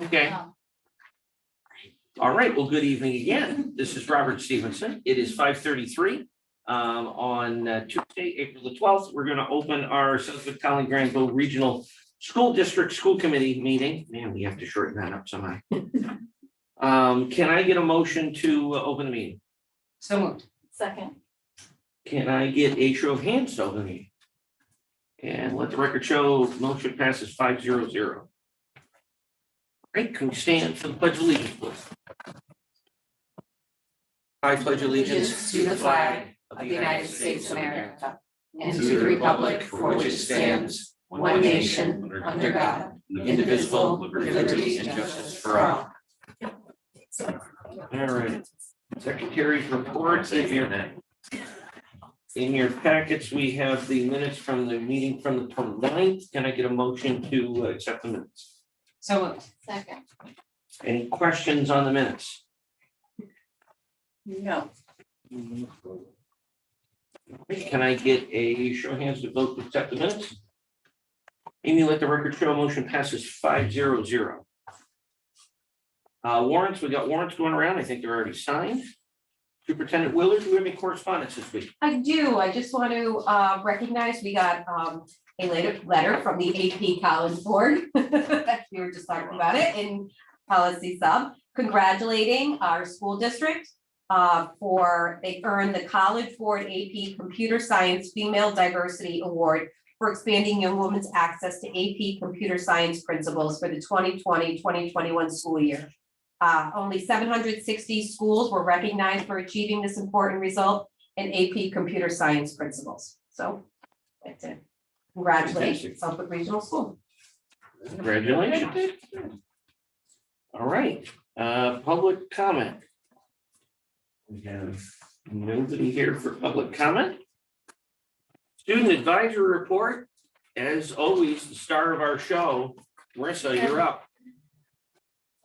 Okay. All right, well, good evening again. This is Robert Stevenson. It is 5:33 on Tuesday, April the 12th. We're going to open our Southwick Colony Granville Regional School District School Committee meeting. Man, we have to shorten that up somehow. Can I get a motion to open the meeting? So moved. Second. Can I get a show of hands to open the meeting? And let the record show motion passes 5-0-0. Great, can we stand for the pledge of allegiance, please? I pledge allegiance To the flag of the United States of America and to the republic for which it stands, one nation, under God, indivisible, with liberty and justice for all. All right, Secretary's report. In your packets, we have the minutes from the meeting from the 29th. Can I get a motion to accept the minutes? So moved. Second. Any questions on the minutes? No. Can I get a show of hands to vote to accept the minutes? Amy, let the record show motion passes 5-0-0. Warrants, we got warrants going around. I think they're already signed. Superintendent Willard, do we have any correspondence this week? I do. I just want to recognize we got a letter from the AP College Board. We were just talking about it in policy sub, congratulating our school district for they earned the College Board AP Computer Science Female Diversity Award for expanding young women's access to AP Computer Science principles for the 2020-2021 school year. Only 760 schools were recognized for achieving this important result in AP Computer Science principles. So that's it. Congratulations, Southwick Regional School. Congratulations. All right, public comment. We have nobody here for public comment. Student advisory report, as always, the star of our show. Marissa, you're up.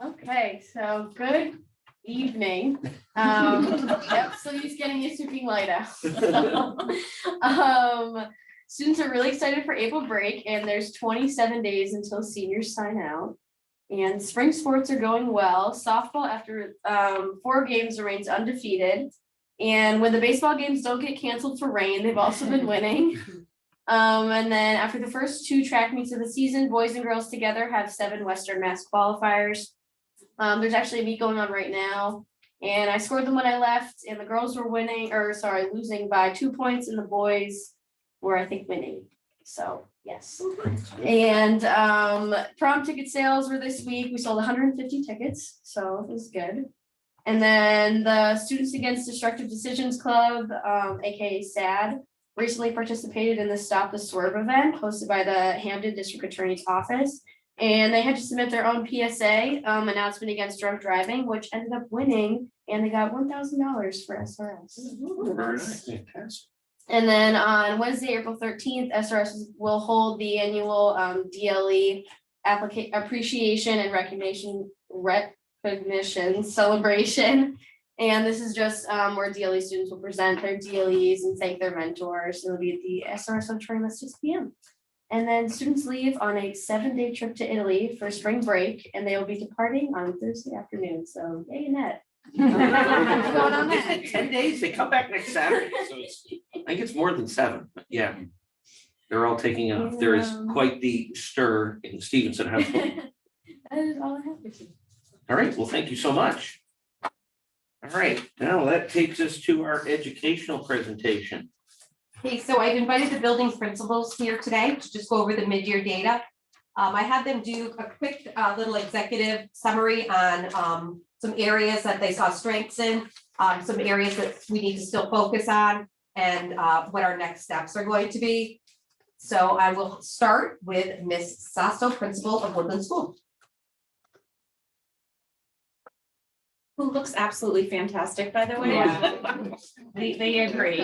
Okay, so good evening. Yep, Sleepy's getting used to being light out. Students are really excited for April break, and there's 27 days until seniors sign out. And spring sports are going well. Softball, after 4 games, remains undefeated. And when the baseball games don't get canceled for rain, they've also been winning. And then after the first 2 track meets of the season, boys and girls together have 7 Western Mass qualifiers. There's actually a meet going on right now, and I scored them when I left, and the girls were losing by 2 points, and the boys were, I think, winning. So, yes. And prom ticket sales were this week. We sold 150 tickets, so it was good. And then the Students Against Destructive Decisions Club, aka SAD, recently participated in the Stop the Swerve event hosted by the Hampden District Attorney's Office. And they had to submit their own PSA announcement against drunk driving, which ended up winning, and they got $1,000 for SRS. Very nice, fantastic. And then on Wednesday, April 13th, SRS will hold the annual DLE appreciation and recognition celebration. And this is just where DLE students will present their DLEs and thank their mentors. It'll be at the SRS auditorium at 6 p.m. And then students leave on a 7-day trip to Italy for spring break, and they will be departing on Thursday afternoon. So, yay, Annette. Going on that. 10 days, they come back next Saturday, so I think it's more than 7, but yeah. They're all taking off. There is quite the stir in Stevenson household. That is all I have for you. All right, well, thank you so much. All right, now that takes us to our educational presentation. Okay, so I've invited the building principals here today to just go over the mid-year data. I had them do a quick little executive summary on some areas that they saw strengths in, some areas that we need to still focus on, and what our next steps are going to be. So I will start with Ms. Sasso, principal of Woodland School. Who looks absolutely fantastic, by the way. Yeah. They agree.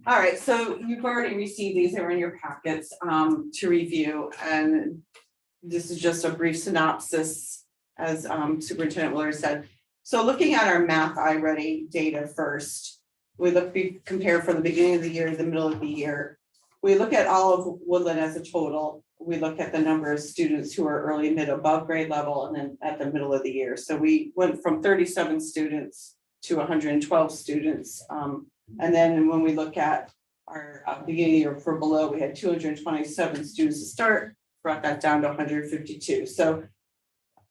All right, so you've already received these, they were in your packets to review, and this is just a brief synopsis, as Superintendent Willard said. So looking at our Math iReady data first, we compare from the beginning of the year to the middle of the year. We look at all of Woodland as a total. We look at the number of students who are early, mid, above grade level, and then at the middle of the year. So we went from 37 students to 112 students. And then when we look at our beginning of the year for below, we had 227 students to start, brought that down to 152. So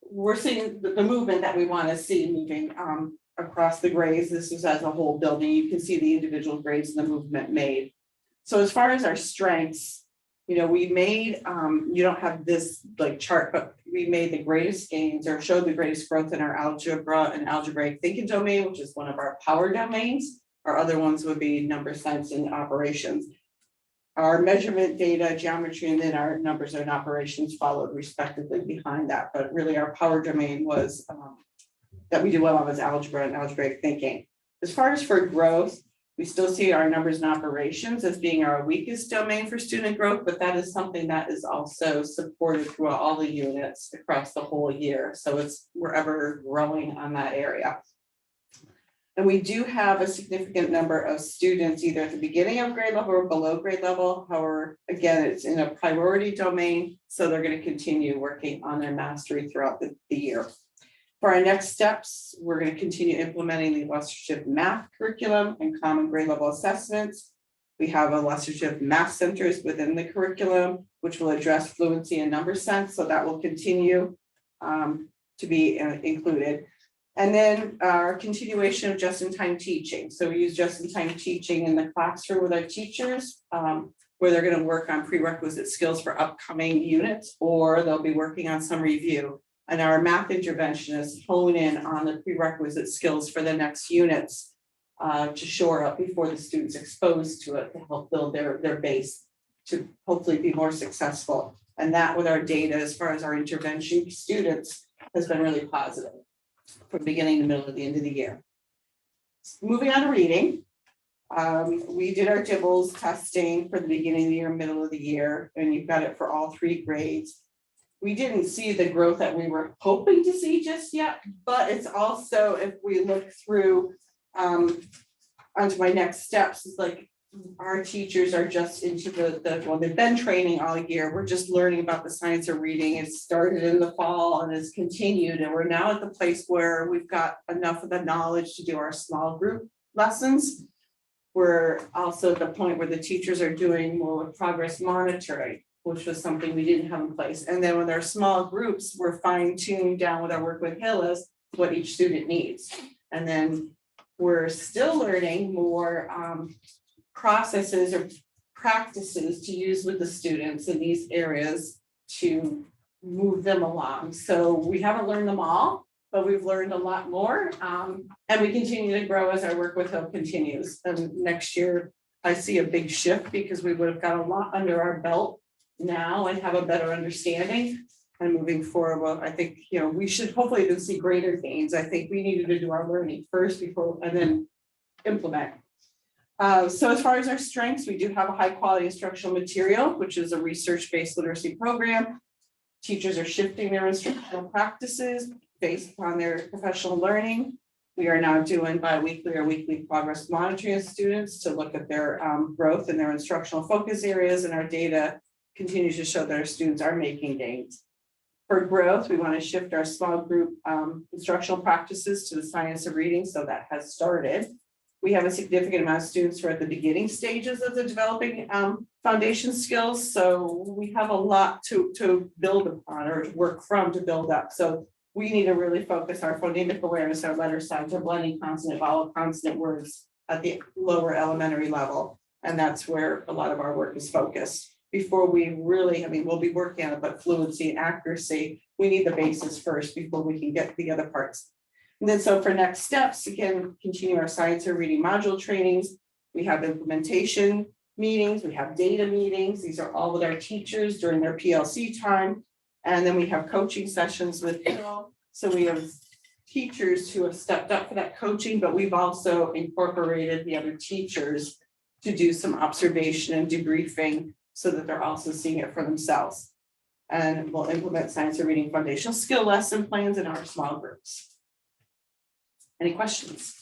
we're seeing the movement that we want to see moving across the grades. This is as a whole building. You can see the individual grades and the movement made. So as far as our strengths, you know, we made, you don't have this like chart, but we made the greatest gains or showed the greatest growth in our algebra and algebraic thinking domain, which is one of our power domains. Our other ones would be number sense and operations. Our measurement data, geometry, and then our numbers and operations followed respectively behind that. But really our power domain was that we do well on was algebra and algebraic thinking. As far as for growth, we still see our numbers and operations as being our weakest domain for student growth, but that is something that is also supported throughout all the units across the whole year. So we're ever growing on that area. And we do have a significant number of students either at the beginning of grade level or below grade level. However, again, it's in a priority domain, so they're going to continue working on their mastery throughout the year. For our next steps, we're going to continue implementing the illustrative math curriculum and common grade level assessments. We have illustrative math centers within the curriculum, which will address fluency and number sense, so that will continue to be included. And then our continuation of just-in-time teaching. So we use just-in-time teaching in the classroom with our teachers, where they're going to work on prerequisite skills for upcoming units, or they'll be working on some review. And our math interventionists hone in on the prerequisite skills for the next units to shore up before the students exposed to it to help build their base to hopefully be more successful. And that with our data, as far as our intervention students, has been really positive from beginning to middle of the end of the year. Moving on to reading. We did our DIBELS testing for the beginning of the year, middle of the year, and you've got it for all 3 grades. We didn't see the growth that we were hoping to see just yet, but it's also, if we look through onto my next steps, it's like our teachers are just into well, they've been training all year. We're just learning about the science of reading. It started in the fall and has continued. And we're now at the place where we've got enough of the knowledge to do our small group lessons. We're also at the point where the teachers are doing more with progress monitoring, which was something we didn't have in place. And then with our small groups, we're fine-tuned down with our work with HILAs, what each student needs. And then we're still learning more processes or practices to use with the students in these areas to move them along. So we haven't learned them all, but we've learned a lot more. And we continue to grow as our work with them continues. And next year, I see a big shift because we would have got a lot under our belt now and have a better understanding. And moving forward, well, I think, you know, we should hopefully even see greater gains. I think we needed to do our learning first before and then implement. So as far as our strengths, we do have a high quality instructional material, which is a research-based literacy program. Teachers are shifting their instructional practices based upon their professional learning. We are now doing bi-weekly or weekly progress monitoring of students to look at their growth in their instructional focus areas, and our data continues to show that our students are making gains. For growth, we want to shift our small group instructional practices to the science of reading, so that has started. We have a significant amount of students who are at the beginning stages of the developing foundation skills. So we have a lot to build upon or to work from to build up. So we need to really focus our phonemic awareness, our letter signs, our blending consonant, vowel, consonant words at the lower elementary level. And that's where a lot of our work is focused. Before we really, I mean, we'll be working on it, but fluency and accuracy, we need the basis first before we can get the other parts. And then so for next steps, again, continue our science of reading module trainings. We have implementation meetings, we have data meetings. These are all with our teachers during their PLC time. And then we have coaching sessions with Hill. So we have teachers who have stepped up for that coaching, but we've also incorporated the other teachers to do some observation and debriefing so that they're also seeing it for themselves. And we'll implement science of reading foundational skill lesson plans in our small groups. Any questions?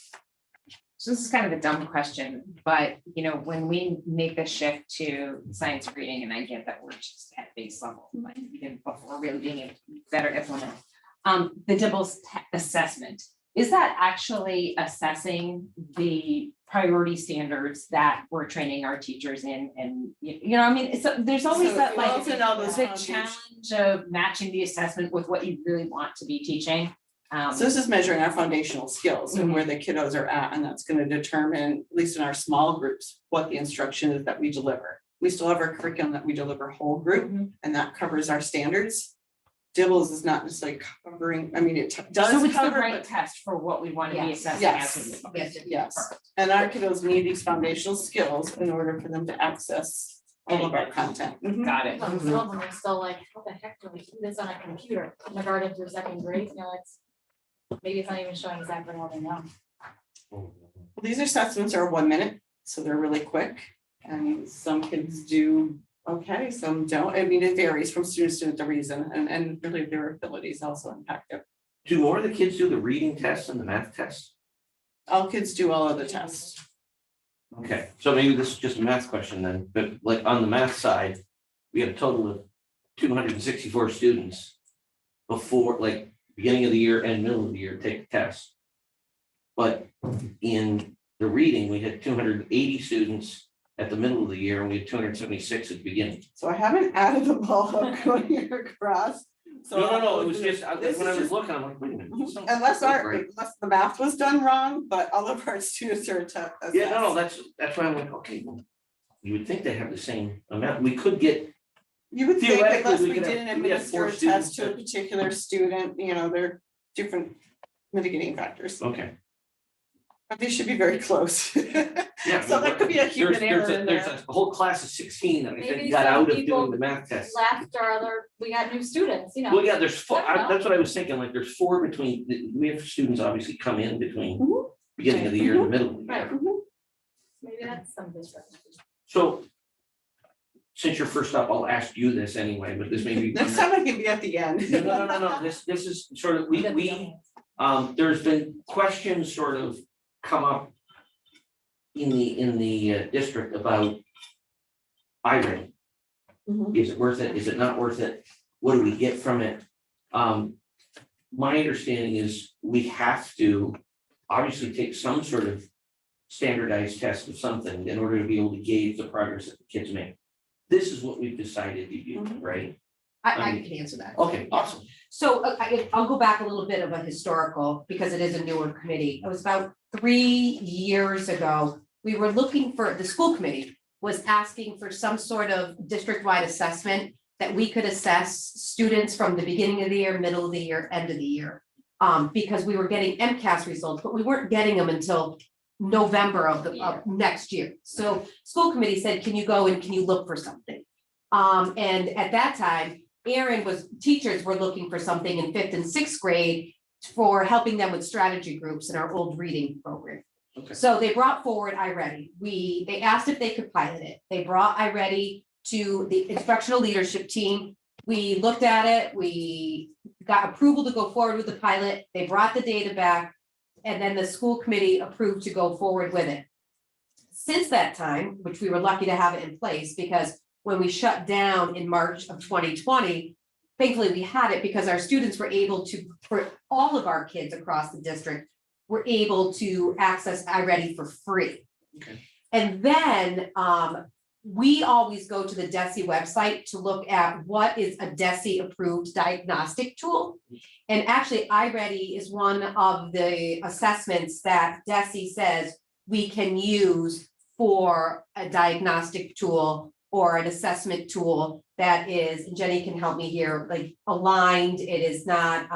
So this is kind of a dumb question, but you know, when we make the shift to science reading, and I get that we're just at base level, like even before really being able to better implement. The DIBELS assessment, is that actually assessing the priority standards that we're training our teachers in? And you know, I mean, so there's always So that it like, also know those the foundations. challenge of matching the assessment with what you really want to be teaching. So this is measuring our foundational skills and where the kiddos are at, and that's gonna determine, at least in our small groups, what the instruction is that we deliver. We still have our curriculum that we deliver whole group, and that covers our standards. DIBELS is not necessarily covering, I mean, it does So it's the cover, right but test for what we want to be Yes. assessing. Yes. as we move. Yes. yes. And our kiddos need these foundational skills in order for them to access all of our content. Mhm. Got it. Some of them are still like, how the heck do we do this on a computer, kindergarten through second grade, you know, it's. Maybe it's not even showing exactly all they know. Well, these assessments are 1 minute, so they're really quick, and some kids do okay, some don't. I mean, it varies from student to the reason, and really their abilities also impact it. Do more of the kids do the reading tests and the math tests? All kids do all of the tests. Okay, so maybe this is just a math question then, but like on the math side, we have a total of 264 students before, like, beginning of the year and middle of the year take the test. But in the reading, we had 280 students at the middle of the year, and we had 276 at the beginning. So I haven't added them all up going across. So No, it was just, This when I is was just- looking, I'm like, wait a minute. this don't Unless look our, right. unless the math was done wrong, but all of our students are Yeah, no, that's why I'm like, okay, well, you would think they have the same amount, we could get, You would think Theoretically, unless we we could did have- an we have 4 administer a test students to a that- particular student, you know, there are different mitigating factors, okay. but they should be very close. Yeah. So there could be a human error in There's there. a whole class of 16 that I Maybe think got some out of people doing the math test. Left or other, we got new students, you know. Well, yeah, there's four, I don't know. that's what I was thinking, like, there's 4 between, we have students obviously come in between Mhm. beginning of the year and the middle of the Right. year. Maybe that's some difference. So since you're first up, I'll ask you this anyway, but this may be. Next time I can be at the end. No, this is sort of, there's been questions sort of come up in the district about iReady. Mhm. Is it worth it? Is it not worth it? What do we get from it? My understanding is we have to obviously take some sort of standardized test of something in order to be able to gauge the progress that the kids make. This is what we've decided to do, Mhm. right? I can answer that. Okay, awesome. So I'll go back a little bit of a historical, because it is a newer committee. It was about 3 years ago. We were looking for, the school committee was asking for some sort of district-wide assessment that we could assess students from the beginning of the year, middle of the year, end of the year. Because we were getting MCAS results, but we weren't getting them until November of next year. So school committee said, can you go and can you look for something? And at that time, teachers were looking for something in 5th and 6th grade for helping them with strategy groups in our old reading program. Okay. So they brought forward iReady. They asked if they could pilot it. They brought iReady to the instructional leadership team. We looked at it, we got approval to go forward with the pilot. They brought the data back, and then the school committee approved to go forward with it. Since that time, which we were lucky to have it in place, because when we shut down in March of 2020, thankfully we had it because our students were able to, for all of our kids across the district, were able to access iReady for free. Okay. And then we always go to the DESE website to look at what is a DESE approved diagnostic tool. And actually, iReady is one of the assessments that DESE says we can use for a diagnostic tool or an assessment tool that is, and Jenny can help me here, like aligned. It is not,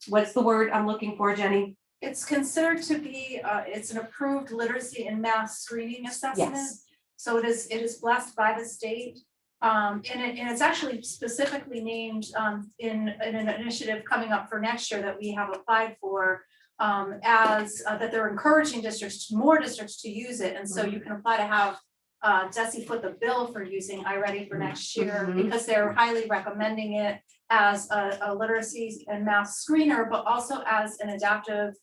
what's the word I'm looking for, Jenny? It's considered to be, it's an approved literacy and math screening assessment. Yes. So it is blessed by the state. And it's actually specifically named in an initiative coming up for next year that we have applied for. As that they're encouraging more districts to use it. And so you can apply to have DESE foot the bill for using iReady for next year, Mhm. because they're highly recommending it as a literacy and math screener, but also as an adaptive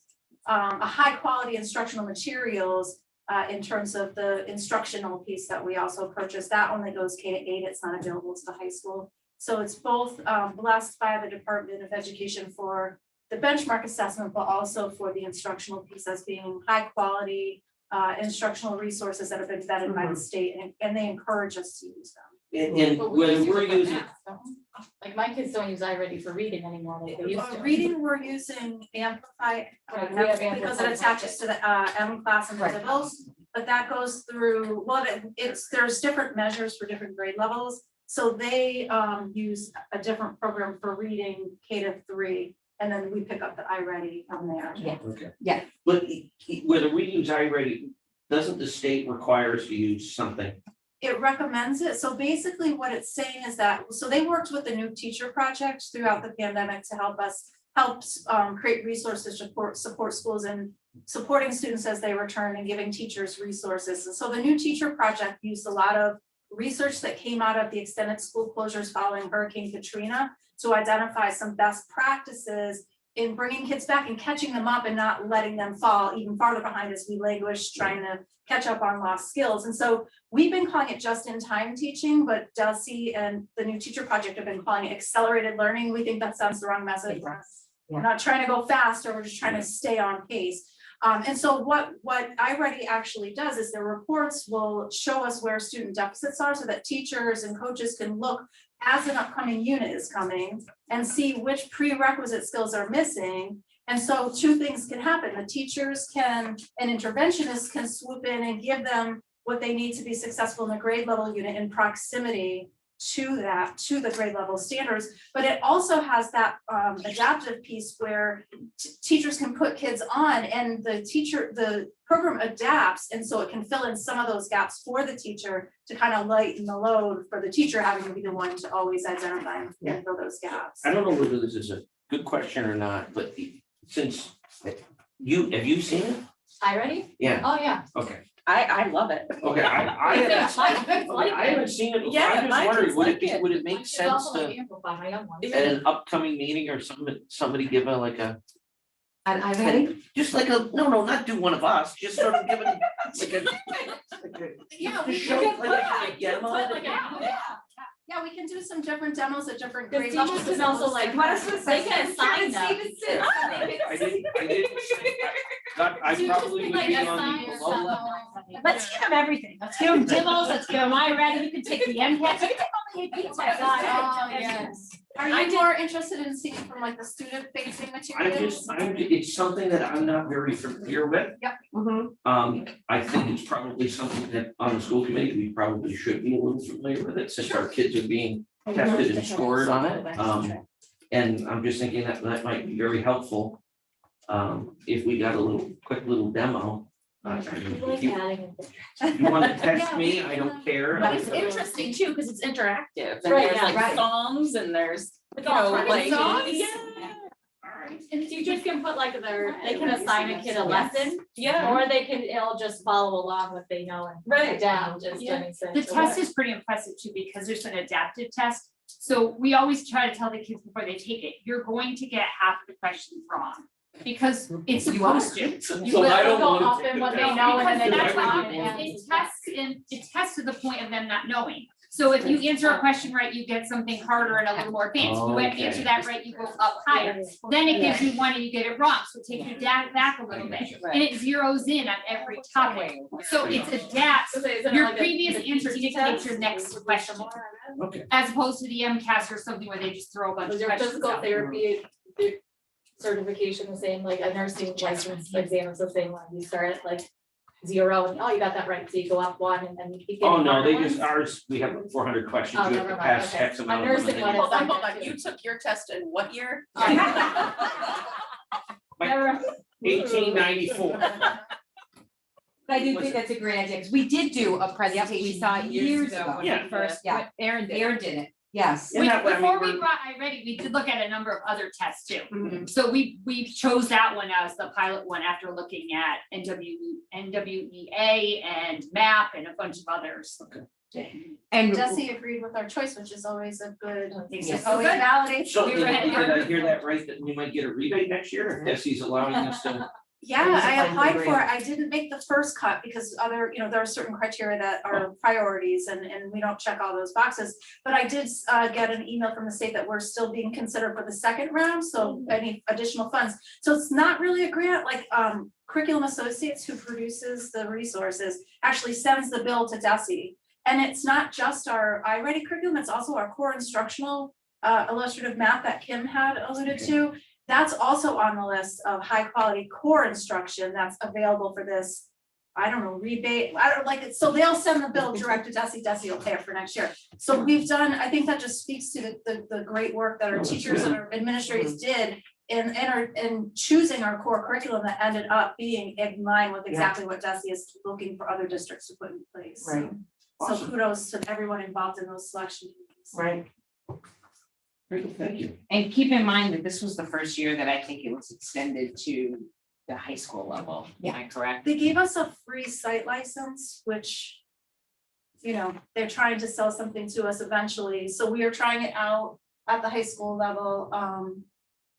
a high quality instructional materials in terms of the instructional piece that we also purchased. That only goes K-8, it's not available to the high school. So it's both blessed by the Department of Education for the benchmark assessment, but also for the instructional piece as being high quality instructional resources that have been vetted by the state, and they encourage us to use them. And But we whether use it we're for using, math, don't we? Like my kids don't use iReady for reading anymore, like they used to. Reading, we're using Amplify, Right, we have because it Amplify. attaches to the M class and Right. levels. But that goes through, well, there's different measures for different grade levels. So they use a different program for reading K-3, and then we pick up the iReady from there. okay. Yeah. But whether we use iReady, doesn't the state require us to use something? It recommends it. So basically what it's saying is that, so they worked with the New Teacher Project throughout the pandemic to help create resources to support schools and supporting students as they return and giving teachers resources. And so the New Teacher Project used a lot of research that came out of the extended school closures following Hurricane Katrina to identify some best practices in bringing kids back and catching them up and not letting them fall even farther behind as we languish trying to catch up on lost skills. And so we've been calling it just-in-time teaching, but Delsey and the New Teacher Project have been calling it accelerated learning. We think that sounds the wrong message. We're not trying to go faster, we're just trying to stay on pace. And so what iReady actually does is the reports will show us where student deficits are so that teachers and coaches can look as an upcoming unit is coming and see which prerequisite skills are missing. And so two things can happen. The teachers and interventionists can swoop in and give them what they need to be successful in the grade level unit in proximity to the grade level standards. But it also has that adaptive piece where teachers can put kids on and the program adapts. And so it can fill in some of those gaps for the teacher to kind of lighten the load for the teacher having to be the one to always identify and fill those gaps. I don't know whether this is a good question or not, but since have you seen it? iReady? Yeah, Oh, yeah. okay, I love it. okay, I haven't seen it before. Yeah, I'm just my wondering, kids would like it it. would it My make kids sense also to, like Amplify, my young ones. at an upcoming meeting or somebody give a And I'm ready. just like not do one of us, just sort of give it like a. Yeah, we Just show can like a demo. Yeah, we can do some different demos at different Because grade levels. teachers can also like, they can assign them. I didn't say that. I probably would be on the low level. Let's give them everything. Let's give them demos, let's give them iReady, you can take the MCAS, you can take all the AP tests. Oh, yes. Are you more interested in seeing from like the student facing materials? It's something that I'm not very familiar with. Mhm. I think it's probably something that on the school committee, we probably should be a little familiar with it, since our kids are being tested and scored on it. And I'm just thinking that might be very helpful. If we got a quick little demo. If you want to test me, I don't care. But it's interesting too, because it's interactive and Right, there's yeah, like right. songs and there's, you all know, fun. like. Songs? Yeah. Alright. And teachers can put like they can assign a kid a lesson, Yeah. or it'll just follow along what they know and Right. adapt, as Yeah. Jenny said. The to test what- is pretty impressive too, because there's an adaptive test. So we always try to tell the kids before they take it, you're going to get half the questions wrong. Because it's supposed to. So You I will don't go want off to. in what they know and then they Because go that's on what and. it tests to the point of them not knowing. So if you answer a question right, you get something harder and a little more advanced. If you Okay. answer that right, you go up higher. Then it gives you one and you get it wrong, so it takes you back a little bit. And it zeroes in on every topic. So it's adapts. So isn't it Your like a- previous the answer PT dictates test? your next question. Okay. As opposed to the MCAS or something where they just throw a bunch Was of your questions physical out. therapy certification the same, like a nursing license exam is the same one, you start at like 0 and, oh, you got that right, so you go up 1 and then you keep Oh, getting no, harder they just, ones? ours, we have 400 questions, Oh, you have never to mind, pass okay. X A amount. nursing one is Hold on, like hold that on, too. you took your test in what year? Never- 1894. But I do think that's a great idea, because we did do a presentation, we saw it years ago. when Yeah. we first, yeah, Aaron did it, yes. Yeah, that way, I mean, Before we we're- brought iReady, we did look at a number of other tests too. Mhm. So we chose that one as the pilot one after looking at NWEA and MAP and a bunch of others. And Desi agreed with our choice, which is always a good, Yes. always validates. So We did read it. I hear that right, that we might get a rebate next year if Desi's allowing us to? Yeah, Or is it I like the applied for grant? it. I didn't make the first cut because other, there are certain criteria that are priorities and we don't check all those boxes. But I did get an email from the state that we're still being considered for the second round, so any additional funds. So it's not really a grant, like Curriculum Associates, who produces the resources, actually sends the bill to DESE. And it's not just our iReady curriculum, it's also our core instructional illustrative math that Kim had alluded to. That's also on the list of high quality core instruction that's available for this, I don't know, rebate, I don't like it, so they'll send the bill direct to DESE, DESE will pay it for next year. So we've done, I think that just speaks to the great work that our teachers and our administrators did in choosing our core curriculum that ended up being in line with exactly what DESE is looking for other districts to put in place. Right. So kudos to everyone involved in those selection meetings. Right. Very good, thank you. And keep in mind that this was the first year that I think it was extended to the high school level, am I correct? They gave us a free site license, which, they're trying to sell something to us eventually, so we are trying it out at the high school level.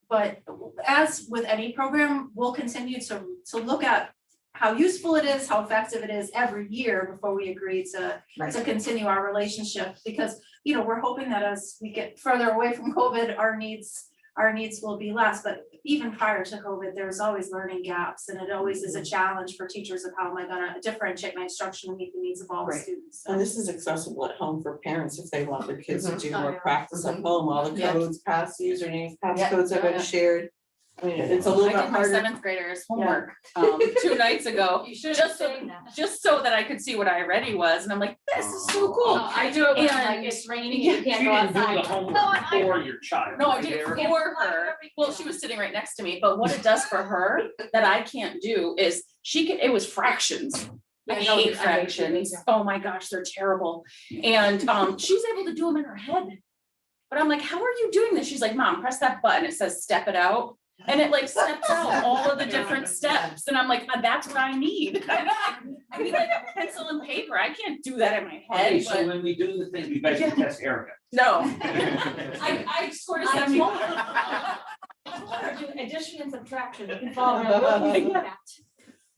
But as with any program, we'll continue to look at how useful it is, how effective it is every year before we agree to continue our relationship, because, we're hoping that as we get further away from COVID, our needs will be less, but even prior to COVID, there's always learning gaps, and it always is a challenge for teachers of how am I gonna differentiate my instruction to meet the needs of all the Right. students. And this is accessible at home for parents if they want their kids to do Oh, more yeah. practice at home, all the Yeah. codes, pass usernames, Yeah. passcodes have been shared. I mean, it's a little I bit did my harder. 7th graders homework 2 nights ago, You should just so that I could see what iReady was, and I'm like, this is so cool. Oh, I do it when like And- it's raining and you She can't go didn't do outside. the homework No, I- for your child. No, I right did it there. for her. Well, she was sitting right next to me, but what it does for her that I can't do is it was fractions. I Yeah, no, hate I fractions. yeah. Oh my gosh, they're terrible. And she's able to do them in her head. But I'm like, how are you doing this? She's like, Mom, press that button. It says step it out. And it like steps out all of the different steps. And I'm like, that's what I need. I need like a pencil and paper. I can't do that in my Okay, head, so but when we do the thing, you guys can test Erica. no. I scored a I 70. told her. Do addition and subtraction, you can follow around.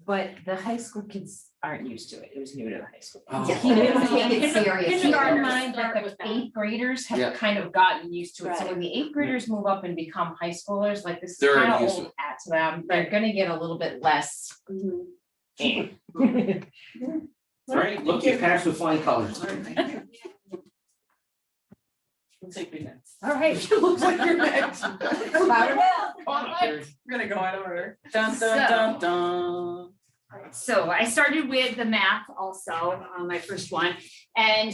But the high school kids aren't used to it. It was new to the high school. Oh. Yeah, he didn't take it serious. Keep in Kindergarten mind that start the with that. 8th graders Yeah. have kind of gotten used to it. So Right. when the 8th graders move up and become high schoolers, like this is They're kind of used to old hat to them. They're gonna get a little bit less. eh. All right, look, you passed with flying colors. All right. Looks like you're next. Louder now. We're gonna go out of order. Dun, dun, dun, dun. So I started with the math also, my first one, and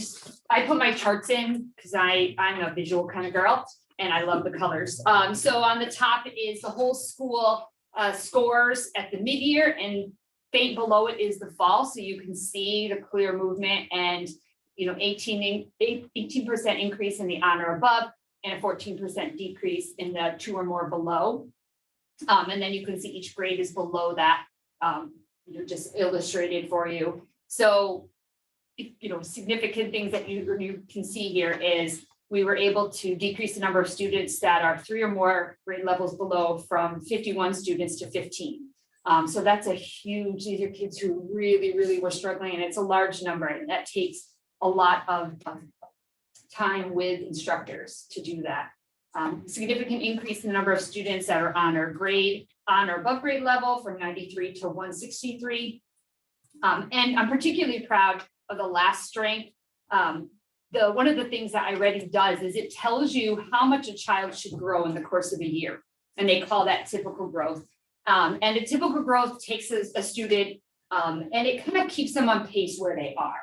I put my charts in because I'm a visual kind of girl and I love the colors. So on the top is the whole school scores at the mid-year, and faint below it is the fall, so you can see the clear movement and 18% increase in the honor above and a 14% decrease in the 2 or more below. And then you can see each grade is below that. Just illustrated for you. So, significant things that you can see here is we were able to decrease the number of students that are 3 or more grade levels below from 51 students to 15. So that's a huge, these are kids who really, really were struggling, and it's a large number, and that takes a lot of time with instructors to do that. Significant increase in the number of students that are on or above grade level from 93 to 163. And I'm particularly proud of the last strength. One of the things that iReady does is it tells you how much a child should grow in the course of a year. And they call that typical growth. And a typical growth takes a student and it kind of keeps them on pace where they are.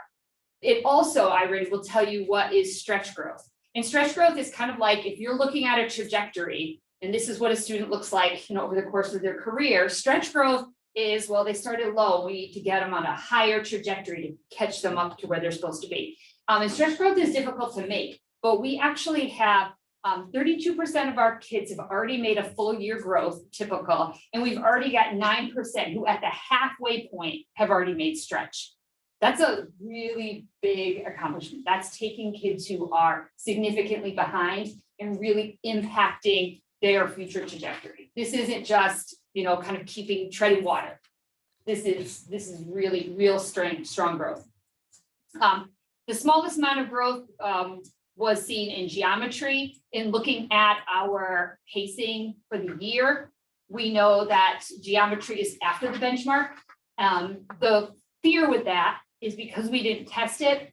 It also, iReady will tell you what is stretch growth. And stretch growth is kind of like if you're looking at a trajectory, and this is what a student looks like, over the course of their career. Stretch growth is, well, they started low. We need to get them on a higher trajectory to catch them up to where they're supposed to be. And stretch growth is difficult to make, but we actually have 32% of our kids have already made a full year growth typical, and we've already got 9% who at the halfway point have already made stretch. That's a really big accomplishment. That's taking kids who are significantly behind and really impacting their future trajectory. This isn't just, kind of treading water. This is really real strong growth. The smallest amount of growth was seen in geometry. In looking at our pacing for the year, we know that geometry is after the benchmark. The fear with that is because we didn't test it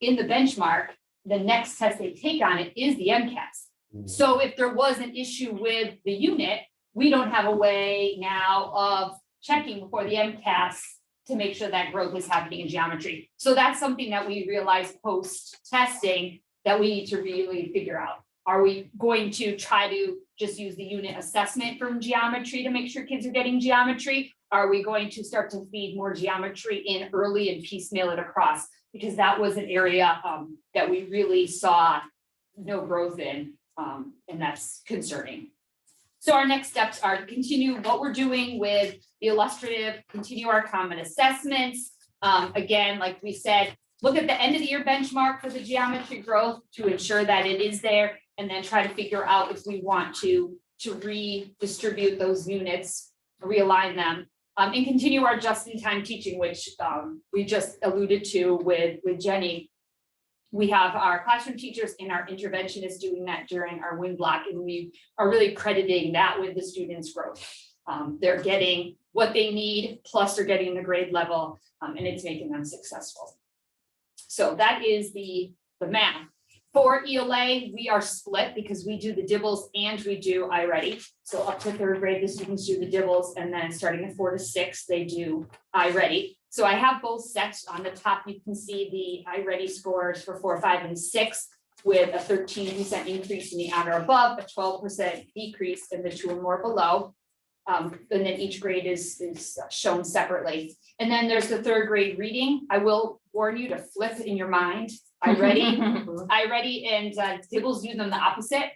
in the benchmark, the next test they take on it is the MCAS. So if there was an issue with the unit, we don't have a way now of checking before the MCAS to make sure that growth is happening in geometry. So that's something that we realized post-testing that we need to really figure out. Are we going to try to just use the unit assessment from geometry to make sure kids are getting geometry? Are we going to start to feed more geometry in early and piecemeal it across? Because that was an area that we really saw no growth in, and that's concerning. So our next steps are to continue what we're doing with the illustrative, continue our common assessments. Again, like we said, look at the end of the year benchmark for the geometry growth to ensure that it is there, and then try to figure out if we want to redistribute those units, realign them, and continue our just-in-time teaching, which we just alluded to with Jenny. We have our classroom teachers and our interventionists doing that during our WIN block, and we are really crediting that with the students' growth. They're getting what they need, plus they're getting the grade level, and it's making them successful. So that is the math. For ELA, we are split because we do the DIBELS and we do iReady. So up to third grade, the students do the DIBELS, and then starting at 4 to 6, they do iReady. So I have both sets. On the top, you can see the iReady scores for 4, 5, and 6, with a 13% increase in the on or above, a 12% decrease in the 2 or more below. And then each grade is shown separately. And then there's the third grade reading. I will warn you to flip in your mind. iReady and DIBELS do them the opposite.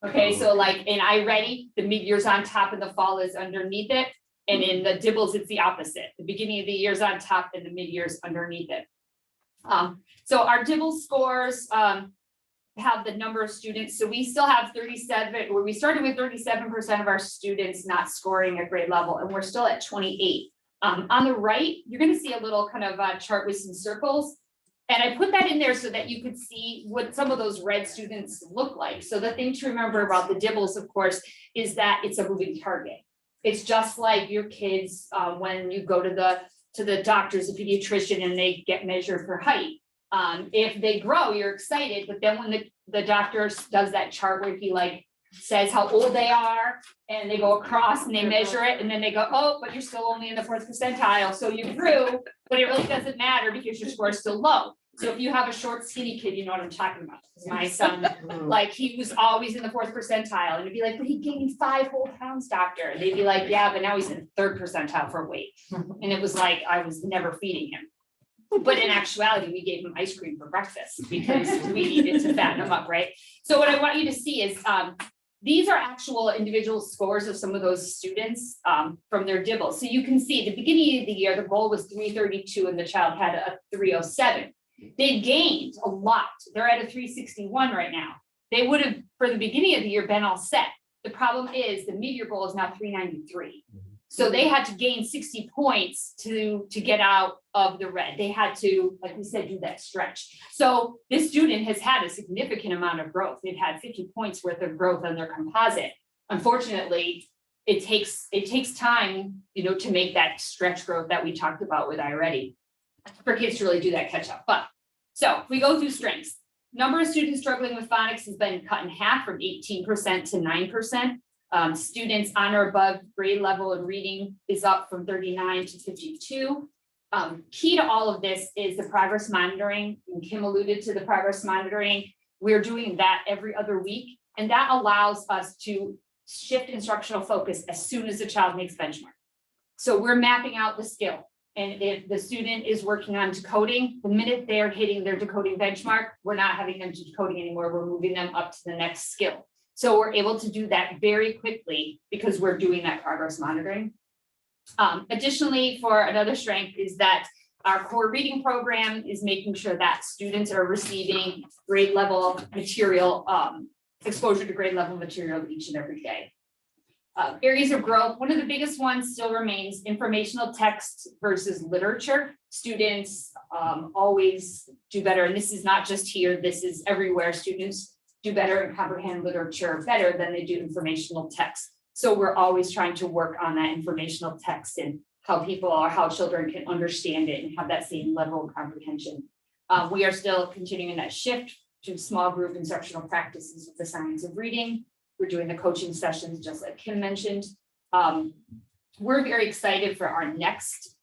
Okay, so like in iReady, the mid-year's on top and the fall is underneath it. And in the DIBELS, it's the opposite. The beginning of the year's on top and the mid-year's underneath it. So our DIBELS scores have the number of students. So we still have 37, where we started with 37% of our students not scoring at grade level, and we're still at 28. On the right, you're going to see a little kind of chart with some circles. And I put that in there so that you could see what some of those red students look like. So the thing to remember about the DIBELS, of course, is that it's a moving target. It's just like your kids when you go to the doctor's, a pediatrician, and they get measured for height. If they grow, you're excited, but then when the doctor does that chart where he like says how old they are, and they go across and they measure it, and then they go, oh, but you're still only in the 4th percentile, so you grew, but it really doesn't matter because your score is still low. So if you have a short, skinny kid, you know what I'm talking about. My son, like, he was always in the 4th percentile, and it'd be like, but he gained 5 whole pounds, doctor. And they'd be like, yeah, but now he's in the 3rd percentile for weight. And it was like, I was never feeding him. But in actuality, we gave him ice cream for breakfast because we needed to fatten him up, right? So what I want you to see is these are actual individual scores of some of those students from their DIBELS. So you can see at the beginning of the year, the goal was 332 and the child had a 307. They gained a lot. They're at a 361 right now. They would have, for the beginning of the year, been all set. The problem is the mid-year goal is now 393. So they had to gain 60 points to get out of the red. They had to, like we said, do that stretch. So this student has had a significant amount of growth. They've had 50 points worth of growth on their composite. Unfortunately, it takes time, to make that stretch growth that we talked about with iReady for kids to really do that catch up. But so we go through strengths. Number of students struggling with phonics has been cut in half from 18% to 9%. Students on or above grade level in reading is up from 39 to 52. Key to all of this is the progress monitoring, and Kim alluded to the progress monitoring. We're doing that every other week, and that allows us to shift instructional focus as soon as the child makes benchmark. So we're mapping out the skill. And if the student is working on decoding, the minute they're hitting their decoding benchmark, we're not having them do decoding anymore. We're moving them up to the next skill. So we're able to do that very quickly because we're doing that progress monitoring. Additionally, for another strength is that our core reading program is making sure that students are receiving grade level material exposure to grade level material each and every day. Areas of growth, one of the biggest ones still remains informational text versus literature. Students always do better, and this is not just here, this is everywhere. Students do better and comprehend literature better than they do informational text. So we're always trying to work on that informational text and how people or how children can understand it and have that same level of comprehension. We are still continuing that shift to small group instructional practices with the science of reading. We're doing the coaching sessions, just like Kim mentioned. We're very excited for our next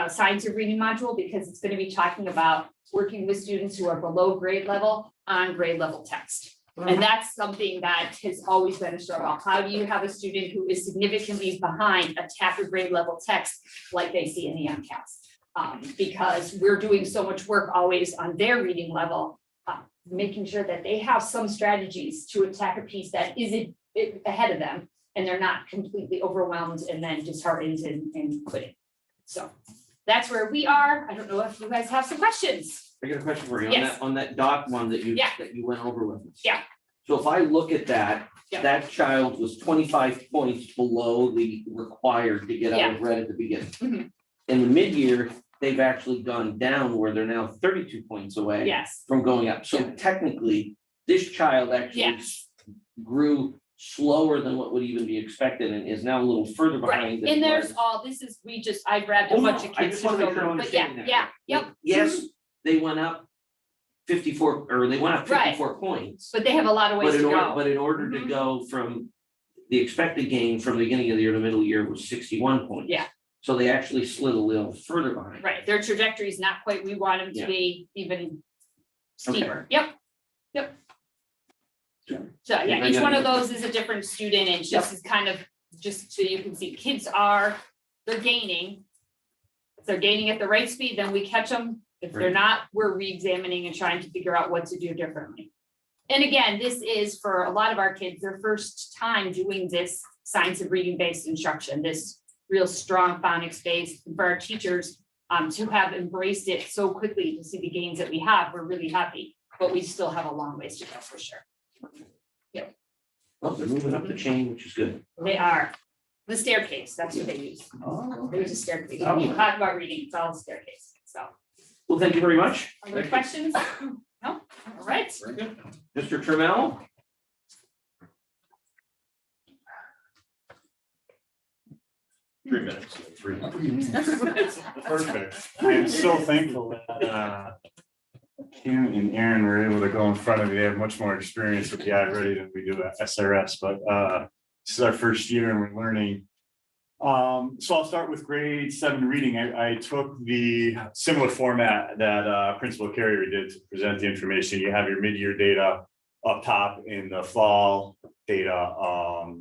science of reading module because it's going to be talking about working with students who are below grade level on grade level text. And that's something that has always been a struggle. How do you have a student who is significantly behind a TAFE grade level text like they see in the MCAS? Because we're doing so much work always on their reading level, making sure that they have some strategies to attack a piece that is ahead of them and they're not completely overwhelmed and then disheartened and quitting. So that's where we are. I don't know if you guys have some questions. I got a question for you Yes. on that dot one that you, Yeah. that you went over with us. Yeah. So if I look at that, Yeah. that child was 25 points below the required to get out of red at the beginning. Mhm. In the mid-year, they've actually gone down where they're now 32 points away Yes, from going up. So technically, this child actually Yes. grew slower than what would even be expected and is now a little further right. behind. than And it there's was. all, this is, I grabbed a Oh, no, bunch of I kids. just want to make sure I'm but yeah, understanding that. yeah, yep. Yes, they went up 54, or they went up Right. 54 points. But they have a lot of ways But to in order, go. but in order to Mhm. go from, the expected gain from the beginning of the year to middle of the year was 61 points. Yeah. So they actually slid a little further behind. Right, their trajectory is not quite, we want them to Yeah. be even Okay. steeper. Yep. Sure. So yeah, I each got one it. of those is a different student and just is kind of, just so you can see, they're gaining. If they're gaining at the right speed, then we catch them. If they're Right. not, we're re-examining and trying to figure out what to do differently. And again, this is for a lot of our kids, their first time doing this science of reading based instruction, this real strong phonics base for our teachers to have embraced it so quickly to see the gains that we have, we're really happy, but we still have a long ways to go for sure. Well, they're moving up the chain, which is good. They are. The staircase, that's what they use. There's a staircase. Oh. When you talk about reading, it's all staircase, so. Well, thank you very much. Other questions? No? All right. Very good. Mr. Trammell? 3 minutes. Perfect. I am so thankful that Kim and Aaron were able to go in front of me. They have much more experience with the iReady than we do at SRS, but this is our first year and we're learning. So I'll start with grade 7 reading. I took the similar format that Principal Carrier did to present the information. You have your mid-year data up top in the fall data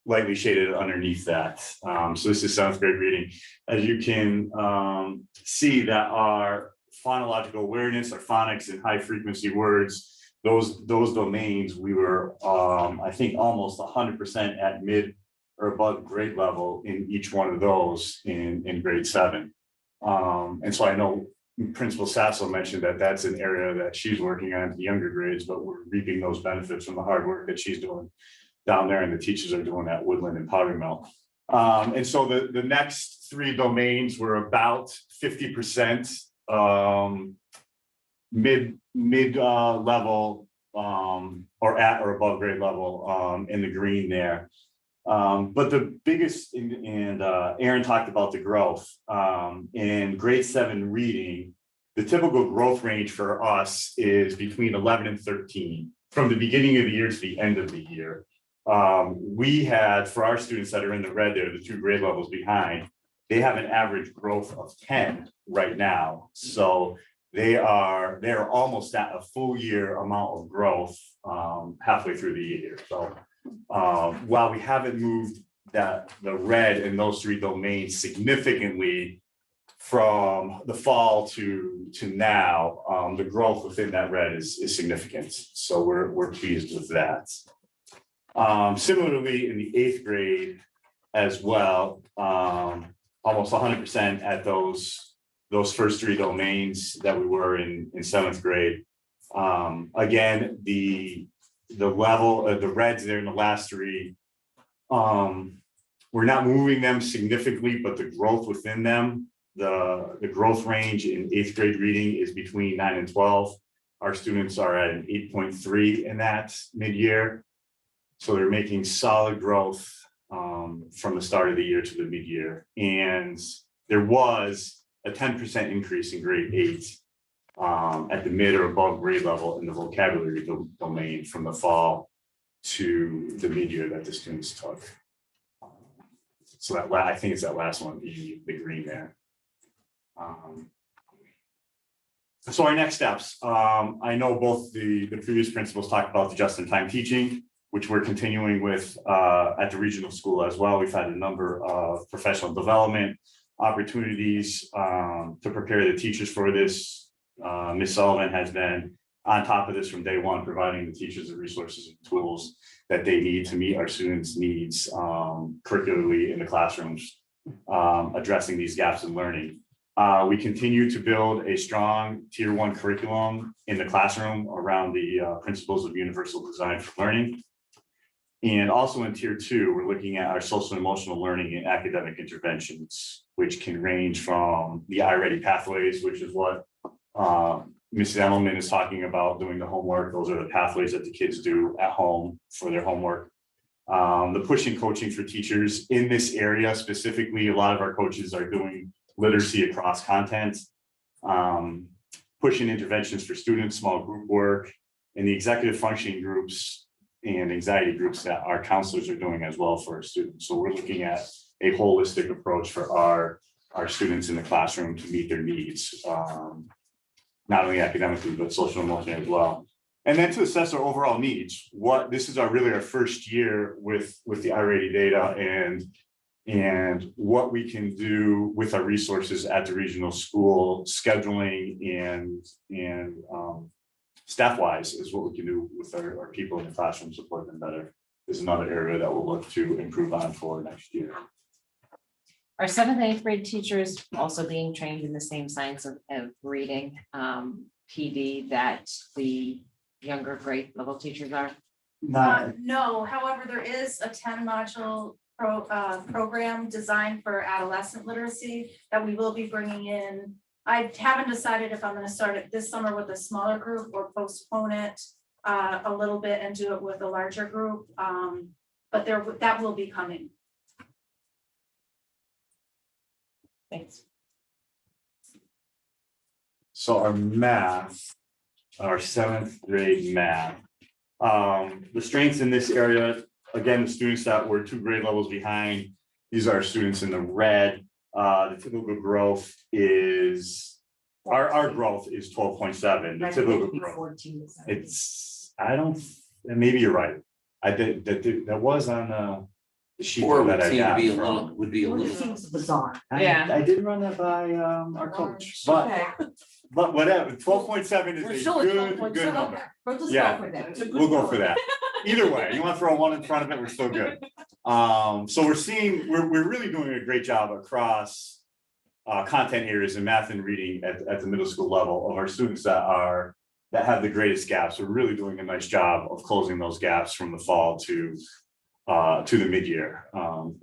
lightly shaded underneath that. So this is 7th grade reading. As you can see that our phonological awareness, our phonics and high frequency words, those domains, we were I think almost 100% at mid or above grade level in each one of those in grade 7. And so I know Principal Sasso mentioned that that's an area that she's working on in the younger grades, but we're reaping those benefits from the hard work that she's doing down there and the teachers are doing at Woodland and Powder Mill. And so the next 3 domains were about 50% mid level or at or above grade level in the green there. But the biggest, and Aaron talked about the growth in grade 7 reading, the typical growth range for us is between 11 and 13 from the beginning of the year to the end of the year. We had, for our students that are in the red there, the 2 grade levels behind, they have an average growth of 10 right now. So they're almost at a full year amount of growth halfway through the year. So while we haven't moved the red in those 3 domains significantly from the fall to now, the growth within that red is significant. So we're pleased with that. Similarly, in the 8th grade as well, almost 100% at those first 3 domains that we were in 7th grade. Again, the the level, the reds there in the last three. We're not moving them significantly, but the growth within them, the growth range in 8th grade reading is between 9 and 12. Our students are at an 8.3 in that mid-year. So they're making solid growth from the start of the year to the mid-year. And there was a 10% increase in grade 8 at the mid or above grade level in the vocabulary domain from the fall to the mid-year that the students took. So that I think it's that last one, the green there. So our next steps, I know both the previous principals talked about the just-in-time teaching, which we're continuing with at the regional school as well. We've had a number of professional development opportunities to prepare the teachers for this. Ms. Sullivan has been on top of this from day one, providing the teachers the resources and tools that they need to meet our students' needs curricularly in the classrooms, addressing these gaps in learning. We continue to build a strong tier 1 curriculum in the classroom around the principles of universal design for learning. And also in tier 2, we're looking at our social and emotional learning and academic interventions, which can range from the iReady pathways, which is what Ms. Edelman is talking about, doing the homework. Those are the pathways that the kids do at home for their homework. The pushing coaching for teachers in this area specifically, a lot of our coaches are doing literacy across content, pushing interventions for students, small group work, and the executive functioning groups and anxiety groups that our counselors are doing as well for our students. So we're looking at a holistic approach for our students in the classroom to meet their needs, not only academically, but social and emotionally as well. And then to assess our overall needs. This is really our first year with the iReady data and what we can do with our resources at the regional school, scheduling and staff-wise is what we can do with our people in the classroom, support them better. Is another area that we'll look to improve on for next year. Are 7th and 8th grade teachers also being trained in the same science of reading PD that the younger grade level teachers are? No, however, there is a 10-module program designed for adolescent literacy that we will be bringing in. I haven't decided if I'm going to start it this summer with a smaller group or postpone it a little bit and do it with a larger group. But that will be coming. Thanks. So our math, our 7th grade math, the strengths in this area, again, the students that were 2 grade levels behind, these are our students in the red. The typical growth is, our growth is 12.7. The typical growth, maybe you're right. I did, that was on the sheet 4 that would I seem to got be a from. little, would be a little. Seems bizarre. Yeah. I did run that by our coach, but whatever, 12.7 is We're a still at good 12.7. number. We'll just Yeah. go for that. We'll go for that. Either way, you want to throw a 1 in front of it, we're still good. So we're really doing a great job across content areas in math and reading at the middle school level of our students that have the greatest gaps. We're really doing a nice job of closing those gaps from the fall to the mid-year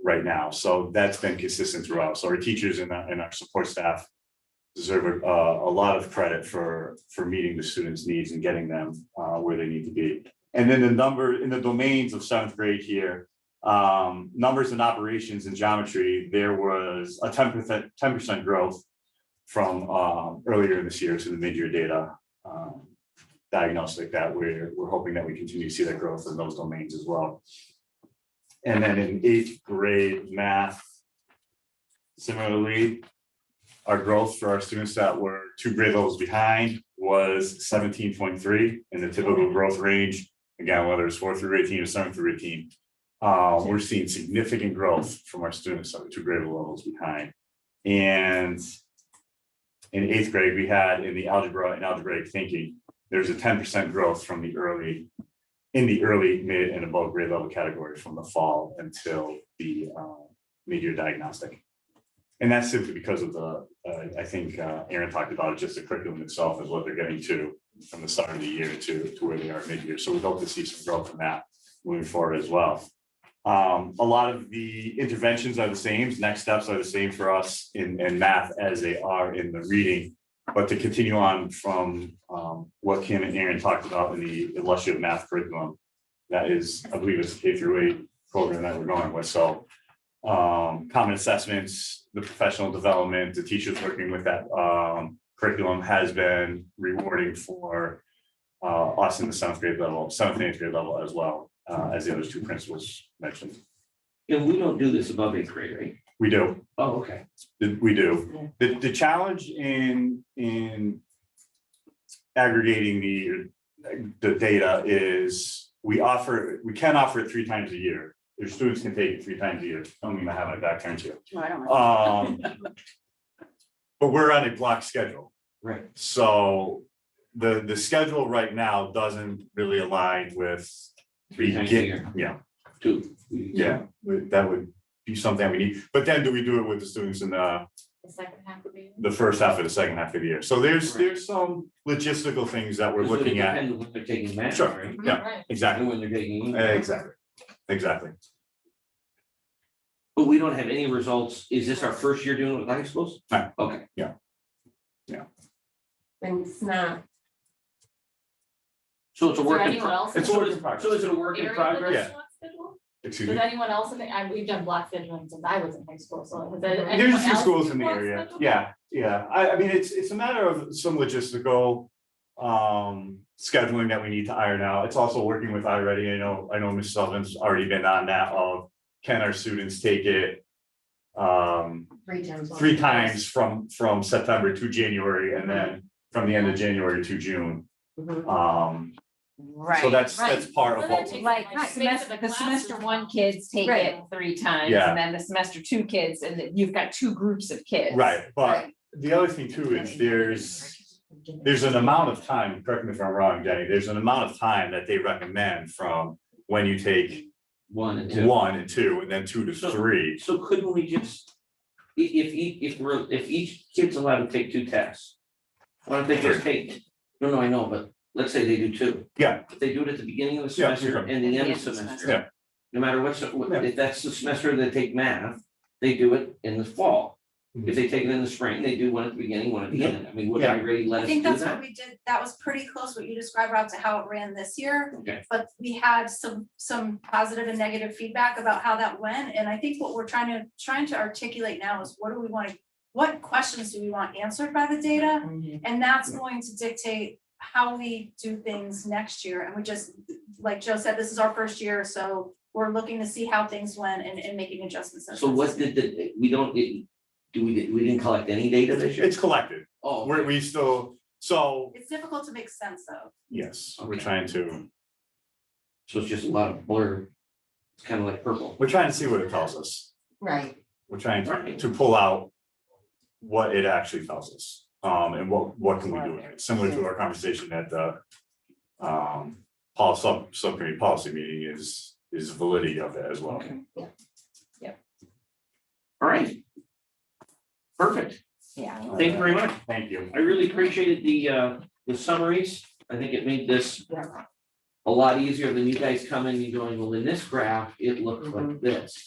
right now. So that's been consistent throughout. So our teachers and our support staff deserve a lot of credit for meeting the students' needs and getting them where they need to be. And then the number in the domains of 7th grade here, numbers and operations and geometry, there was a 10% growth from earlier this year to the mid-year data diagnostic that we're hoping that we continue to see that growth in those domains as well. And then in 8th grade math, similarly, our growth for our students that were 2 grade levels behind was 17.3 in the typical growth range. Again, whether it's 4 through 18 or 7 through 18, we're seeing significant growth from our students that were 2 grade levels behind. And in 8th grade, we had in the algebra and algebraic thinking, there's a 10% growth from the early, mid, and above grade level category from the fall until the mid-year diagnostic. And that's simply because of I think Aaron talked about it, just the curriculum itself is what they're getting to from the start of the year to where they are mid-year. So we hope to see some growth in that moving forward as well. A lot of the interventions are the same, next steps are the same for us in math as they are in the reading. But to continue on from what Kim and Aaron talked about in the illustrative math curriculum, that is, I believe it's K-8 program that we're going with. So common assessments, the professional development, the teachers working with that curriculum has been rewarding for us in the seventh and eighth grade level as well, as the other two principals mentioned. And we don't do this above 8th grade, right? We do. Oh, okay. We do. The challenge in aggregating the data is we can offer it 3 times a year. Your students can take it 3 times a year. I don't mean I have my back turned to you. But we're on a block schedule. Right. So the schedule right now doesn't really align with. 3 times a year. Yeah, 2. yeah, that would be something we need. But then do we do it with the students in The second half of the year. the first half of the second half of the year? So there's some logistical things that we're looking at. Depends when they're taking math, Sure. right? Yeah, Right. exactly, And when they're taking English. exactly. But we don't have any results. Is this our first year doing it with high schools? No. Okay. And it's not, So it's a Is work there in anyone else? It's a work in progress. So is it a work in area progress? that does block schedule? Excuse Does me. anyone else in the, we've done block scheduling since I was in high school, so has anyone There's a few else schools do in the block area. schedule? Yeah. I mean, it's a matter of some logistical scheduling that we need to iron out. It's also working with iReady. I know Ms. Sullivan's already been on that of can our students take it 3 times. 3 times from September to January and then from the end of January to June. Mhm. Right. So that's right. part of Well, what. that takes Like Right. semester, the semester 1 kids take Right. it 3 times, Yeah. and then the semester 2 kids, and then you've got 2 groups of kids. Right, but the other thing too is there's an amount of time, correct me if I'm wrong, Jenny, there's an amount of time that they recommend from when you take 1 and 2. 1 and 2 and then 2 to 3. So couldn't we just, if each kid's allowed to take 2 tests, why don't they just take, no, I know, but let's say they do 2. Yeah. If they do it at the beginning of the Yeah, semester okay. and the end of the semester. No matter if that's the semester they take math, they do it in the fall. If they take it in the spring, they do one at the beginning, one at the end. I mean, would Yeah. I really let I us think do that's what that? we did. That was pretty close, what you described, Rob, to how it ran this year. Okay. But we had some positive and negative feedback about how that went, and I think what we're trying to articulate now is what questions do we want answered by the data? And that's going to dictate how we do things next year, and we just, like Joe said, this is our first year, so we're looking to see how things went and making adjustments. as So what necessary. we didn't collect any data this year? It's collected, Oh, we still, so, It's difficult to make sense of. yes, we're Okay. trying to so it's just a lot of blur. It's kind of like purple. see what it tells us. Right. We're trying to pull out what it actually tells us, and what can we do with it, similar to our conversation at the subcommittee policy meeting is validity of it as well. Okay. Yeah. All right. Perfect. Yeah. Thank you very much. Thank you. I really appreciated the summaries. I think it made this a lot easier than you guys coming and going, well, in this graph, it looks like this.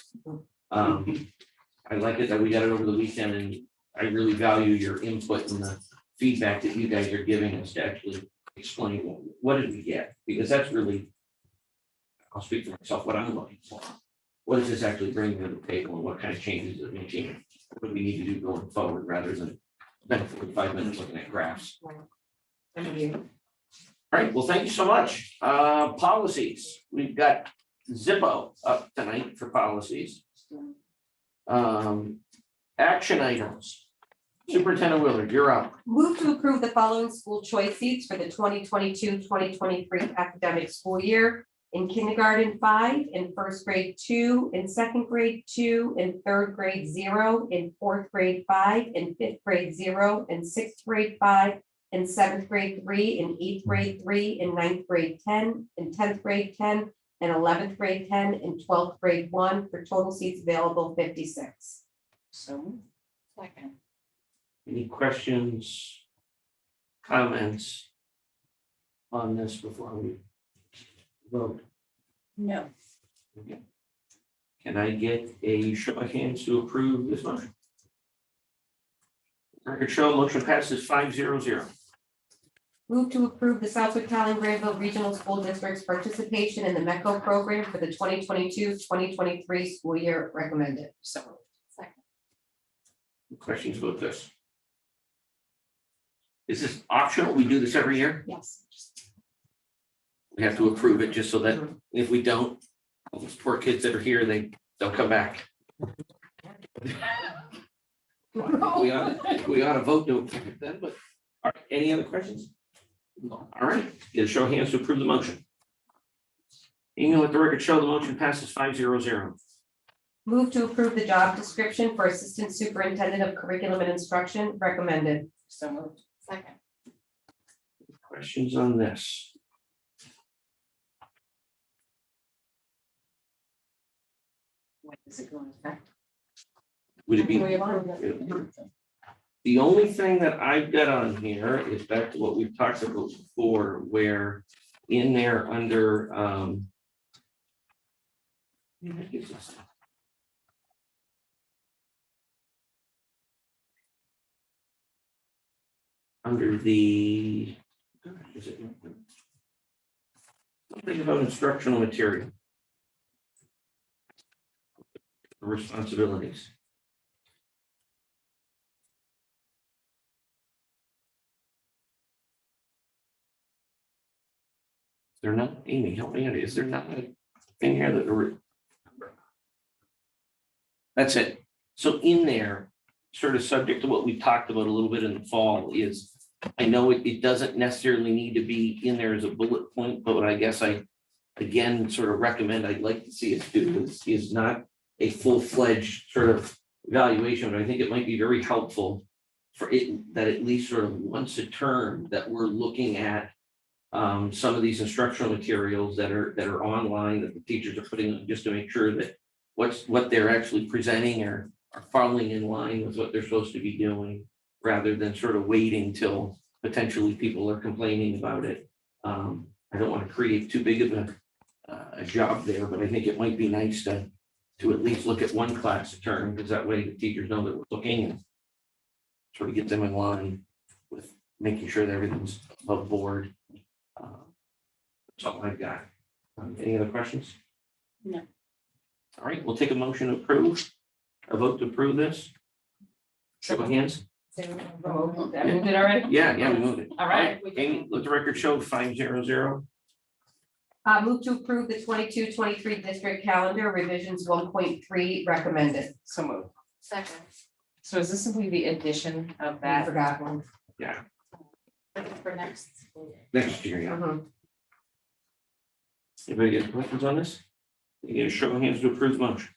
I like it that we got it over the weekend, and I really value your input and the feedback that you guys are giving us to actually explain what did we get, because that's really, I'll speak for myself, what I'm looking for. What does this actually bring to the table, and what kind of changes is it making? What do we need to do going forward, rather than spend 45 minutes looking at graphs? All right, well, thank you so much. Policies, we've got Zippo up tonight for policies. Action items. Superintendent Willard, you're up. Move to approve the following school choice seats for the 2022-2023 academic school year. In kindergarten 5, in first grade 2, in second grade 2, in third grade 0, in fourth grade 5, in fifth grade 0, in sixth grade 5, in seventh grade 3, in eighth grade 3, in ninth grade 10, in 10th grade 10, in 11th grade 10, in 12th grade 1, for total seats available 56. So. Second. Any questions? Comments? on this before we vote? No. Okay. Can I get a show of hands to approve this motion? Record show, motion passes 5-0-0. Move to approve the Southwick Talon Granville Regional School District's participation in the MECO program for the 2022-2023 school year recommended. So. Questions about this? Is this optional? We do this every year? Yes. We have to approve it just so that if we don't, all those poor kids that are here, they don't come back. We ought to vote to approve it then, but, all right, any other questions? No. All right, get a show of hands to approve the motion. Amy, let the record show the motion passes 5-0-0. Move to approve the job description for Assistant Superintendent of Curriculum and Instruction recommended. So moved. Second. Questions on this? When does it go into effect? Would it be? We approve it. The only thing that I've got on here is back to what we've talked about before, where in there under, what is this? Under the, is it? Something about instructional material. Responsibilities. They're not, Amy, help me out, is there not a thing here that? That's it. So in there, sort of subject to what we talked about a little bit in the fall is, I know it doesn't necessarily need to be in there as a bullet point, but what I guess I, again, sort of recommend, I'd like to see it do is not a full-fledged sort of evaluation, but I think it might be very helpful for it, that at least sort of once a term that we're looking at some of these instructional materials that are online that the teachers are putting on, just to make sure that what they're actually presenting are falling in line with what they're supposed to be doing, rather than sort of waiting till potentially people are complaining about it. I don't want to create too big of a job there, but I think it might be nice to at least look at one class a term, because that way the teachers know that we're looking and sort of get them in line with making sure that everything's above board. That's all I've got. Any other questions? No. All right, we'll take a motion to approve, a vote to approve this. Show of hands. I moved it already? Yeah, we moved it. All right. Amy, let the record show 5-0-0. Move to approve the 22-23 district calendar revisions 1.3 recommended. So moved. Second. So is this simply the addition of I that? forgot one. For next. Next year, yeah. Mhm. Anybody get questions on this? You get a show of hands to approve the motion.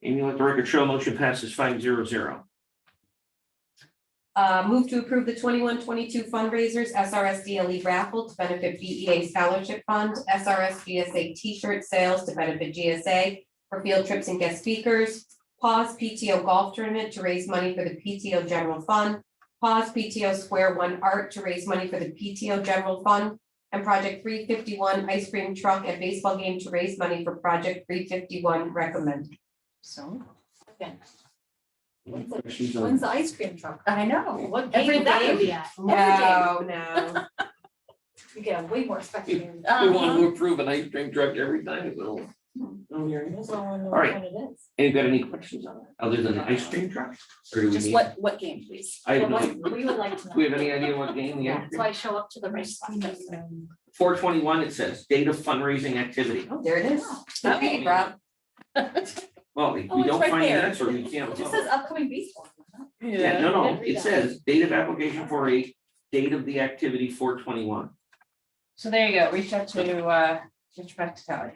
Amy, let the record show motion passes 5-0-0. Move to approve the 21-22 fundraisers, SRS DLE raffle to benefit BEA Scholarship Fund, SRS GSA T-shirt sales to benefit GSA for field trips and guest speakers, pause PTO golf tournament to raise money for the PTO General Fund, pause PTO Square One Art to raise money for the PTO General Fund, and Project 351 ice cream truck and baseball game to raise money for Project 351 recommended. So. Any questions on- When's the ice cream truck? I know. What Every game would that game. be at? No. You get a way more spectator. We want to approve an ice cream truck every time. We'll. Oh, here it is. All right. It is. Anybody got any questions on it, other than the ice cream truck? Or do we Just need- what game, please? I have no, We would like to know. we have any idea what game the Yeah, ice so cream? I show up to the race. 421, it says date of fundraising activity. Oh, there it is. Okay, Rob. Well, if Oh, we it's don't right find the there. answer, we can't. It just says upcoming baseball. Yeah, no, Didn't read it that. says date of application for a date of the activity 421. So there you go, reach out to, Rich Tally.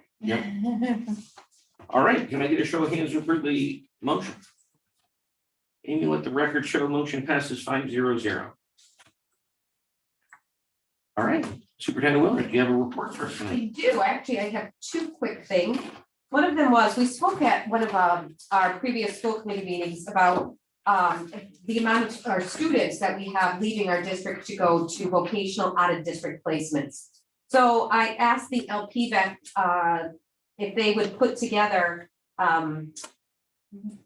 All right, can I get a show of hands to approve the motion? Amy, let the record show motion passes 5-0-0. All right, Superintendent Willard, do you have a report for us tonight? I do, actually, I have two quick things. One of them was, we spoke at one of our previous school committee meetings about the amount of our students that we have leaving our district to go to vocational out of district placements. So I asked the LPVEC, if they would put together,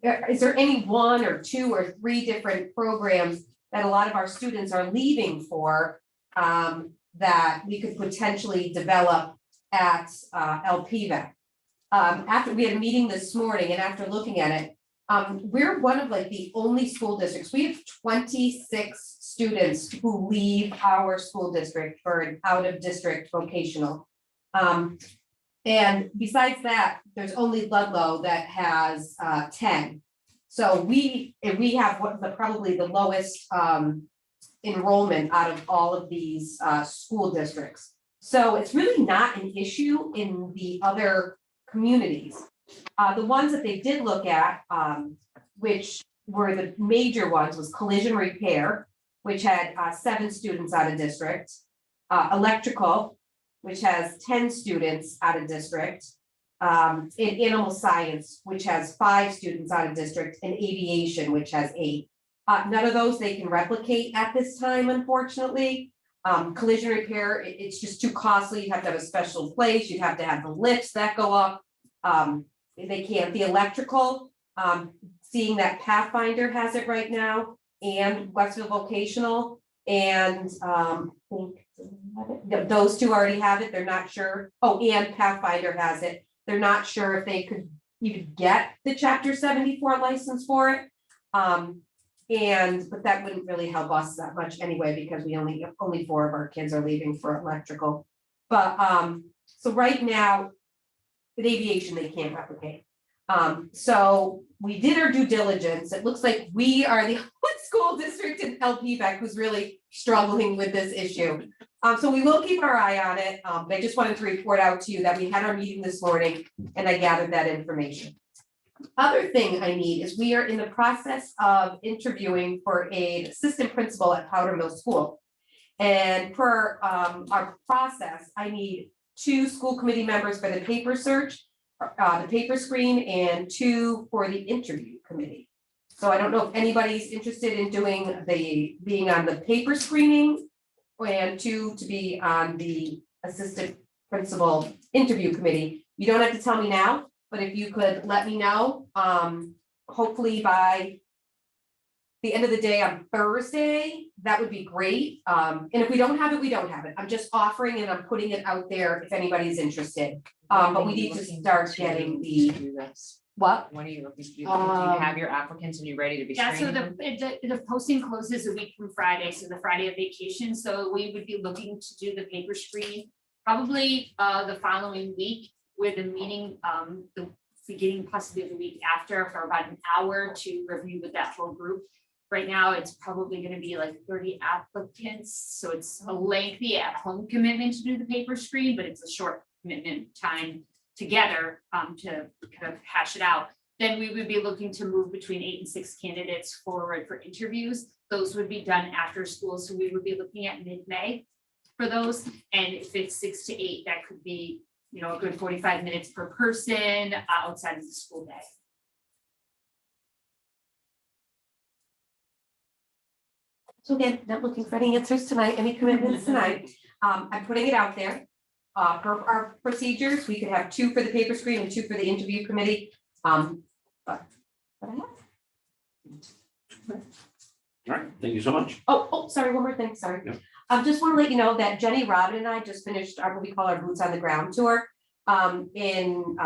is there any one or two or three different programs that a lot of our students are leaving for, that we could potentially develop at LPVEC? After we had a meeting this morning and after looking at it, we're one of like the only school districts, we have 26 students who leave our school district for an out of district vocational. And besides that, there's only Ludlow that has 10. So we have probably the lowest enrollment out of all of these school districts. So it's really not an issue in the other communities. The ones that they did look at, which were the major ones, was collision repair, which had 7 students out of district, electrical, which has 10 students out of district, in animal science, which has 5 students out of district, and aviation, which has 8. None of those they can replicate at this time, unfortunately. Collision repair, it's just too costly. You have to have a special place. You have to have the lifts that go up. They can't. The electrical, seeing that Pathfinder has it right now, and Westville Vocational, and I think those 2 already have it. They're not sure. Oh, and Pathfinder has it. They're not sure if they could even get the Chapter 74 license for it. But that wouldn't really help us that much anyway, because we only 4 of our kids are leaving for electrical. But so right now, with aviation, they can't replicate. So we did our due diligence. It looks like we are the only school district in LPVEC who's really struggling with this issue. So we will keep our eye on it. But I just wanted to report out to you that we had our meeting this morning and I gathered that information. Other thing I need is we are in the process of interviewing for an assistant principal at Powder Mill School. And per our process, I need 2 school committee members for the paper search, the paper screen, and 2 for the interview committee. So I don't know if anybody's interested in being on the paper screening, and 2 to be on the assistant principal interview committee. You don't have to tell me now, but if you could let me know, hopefully by the end of the day on Thursday, that would be great. And if we don't have it, we don't have it. I'm just offering and I'm putting it out there if anybody's interested. But we need to start getting the, what? When are you looking to do that? Do you have your applicants and you ready to be Yeah, so screening them? the posting closes a week from Friday, so the Friday of vacation, so we would be looking to do the paper screen probably the following week, with a meeting the beginning possibly of the week after for about an hour to review with that whole group. Right now, it's probably gonna be like 30 applicants, so it's a lengthy at-home commitment to do the paper screen, but it's a short commitment time together to kind of hash it out. Then we would be looking to move between 8 and 6 candidates forward for interviews. Those would be done after school, so we would be looking at mid-May for those. And if it's 6 to 8, that could be, you know, a good 45 minutes per person outside of the school day. So again, not looking for any answers tonight, any commitments tonight. I'm putting it out there. Per our procedures, we could have 2 for the paper screen and 2 for the interview committee. But I have. All right, thank you so much. Sorry, one more thing, sorry. Yeah. I just want to let you know that Jenny Robin and I just finished our, what we call our boots on the ground tour. In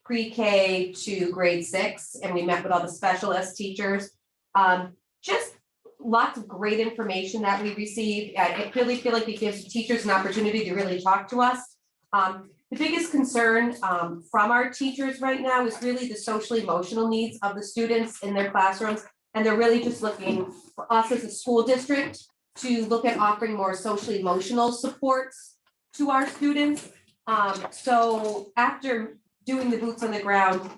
pre-K to grade 6, and we met with all the special ed teachers. Just lots of great information that we received. I really feel like it gives teachers an opportunity to really talk to us. The biggest concern from our teachers right now is really the social emotional needs of the students in their classrooms. And they're really just looking for us as a school district to look at offering more socially emotional supports to our students. So after doing the boots on the ground,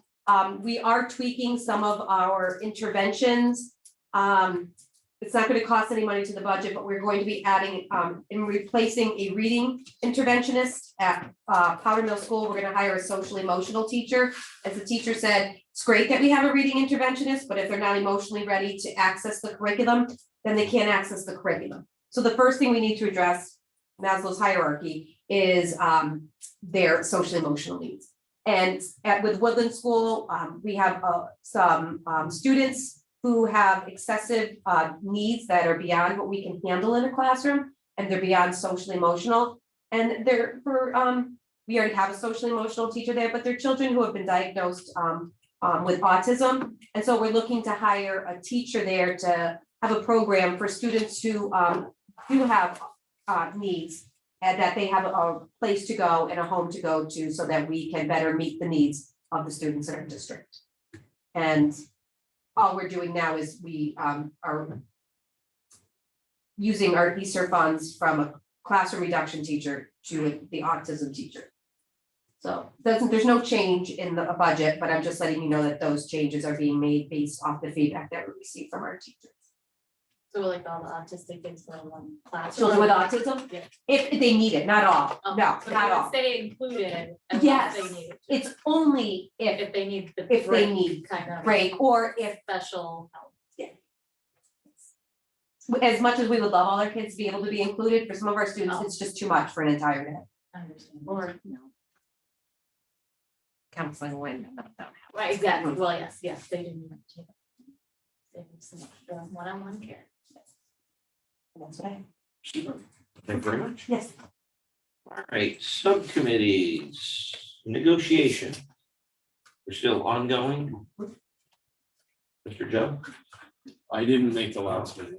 we are tweaking some of our interventions. It's not gonna cost any money to the budget, but we're going to be adding, and replacing a reading interventionist at Powder Mill School. We're gonna hire a social emotional teacher. As the teacher said, it's great that we have a reading interventionist, but if they're not emotionally ready to access the curriculum, then they can't access the curriculum. So the first thing we need to address, Maslow's hierarchy, is their social emotional needs. And with Woodland School, we have some students who have excessive needs that are beyond what we can handle in a classroom, and they're beyond social emotional. And they're we already have a social emotional teacher there, but they're children who have been diagnosed with autism. And so we're looking to hire a teacher there to have a program for students who do have needs, and that they have a place to go and a home to go to, so that we can better meet the needs of the students in our district. And all we're doing now is we are using our ESSER funds from a classroom reduction teacher to the autism teacher. So there's no change in the budget, but I'm just letting you know that those changes are being made based off the feedback that we received from our teachers. So like all the autistic kids go in one class. Children with autism, Yeah. if they need it, not all, Oh, no, so not they would all. stay included. unless Yes, they need it. It's only If they need the. if they break, need kind of. break, or if, Special help. as much as we would love all our kids to be able to be included, for some of our students, it's just too much for an entire day. Understand. Or, counseling when. Right, exactly, well, yes, they do need to. They need some one-on-one care. That's what I have. Super. Thank you very much. Yes. All right, subcommittees, negotiation. We're still ongoing. Mr. Joe, I didn't make the last meeting.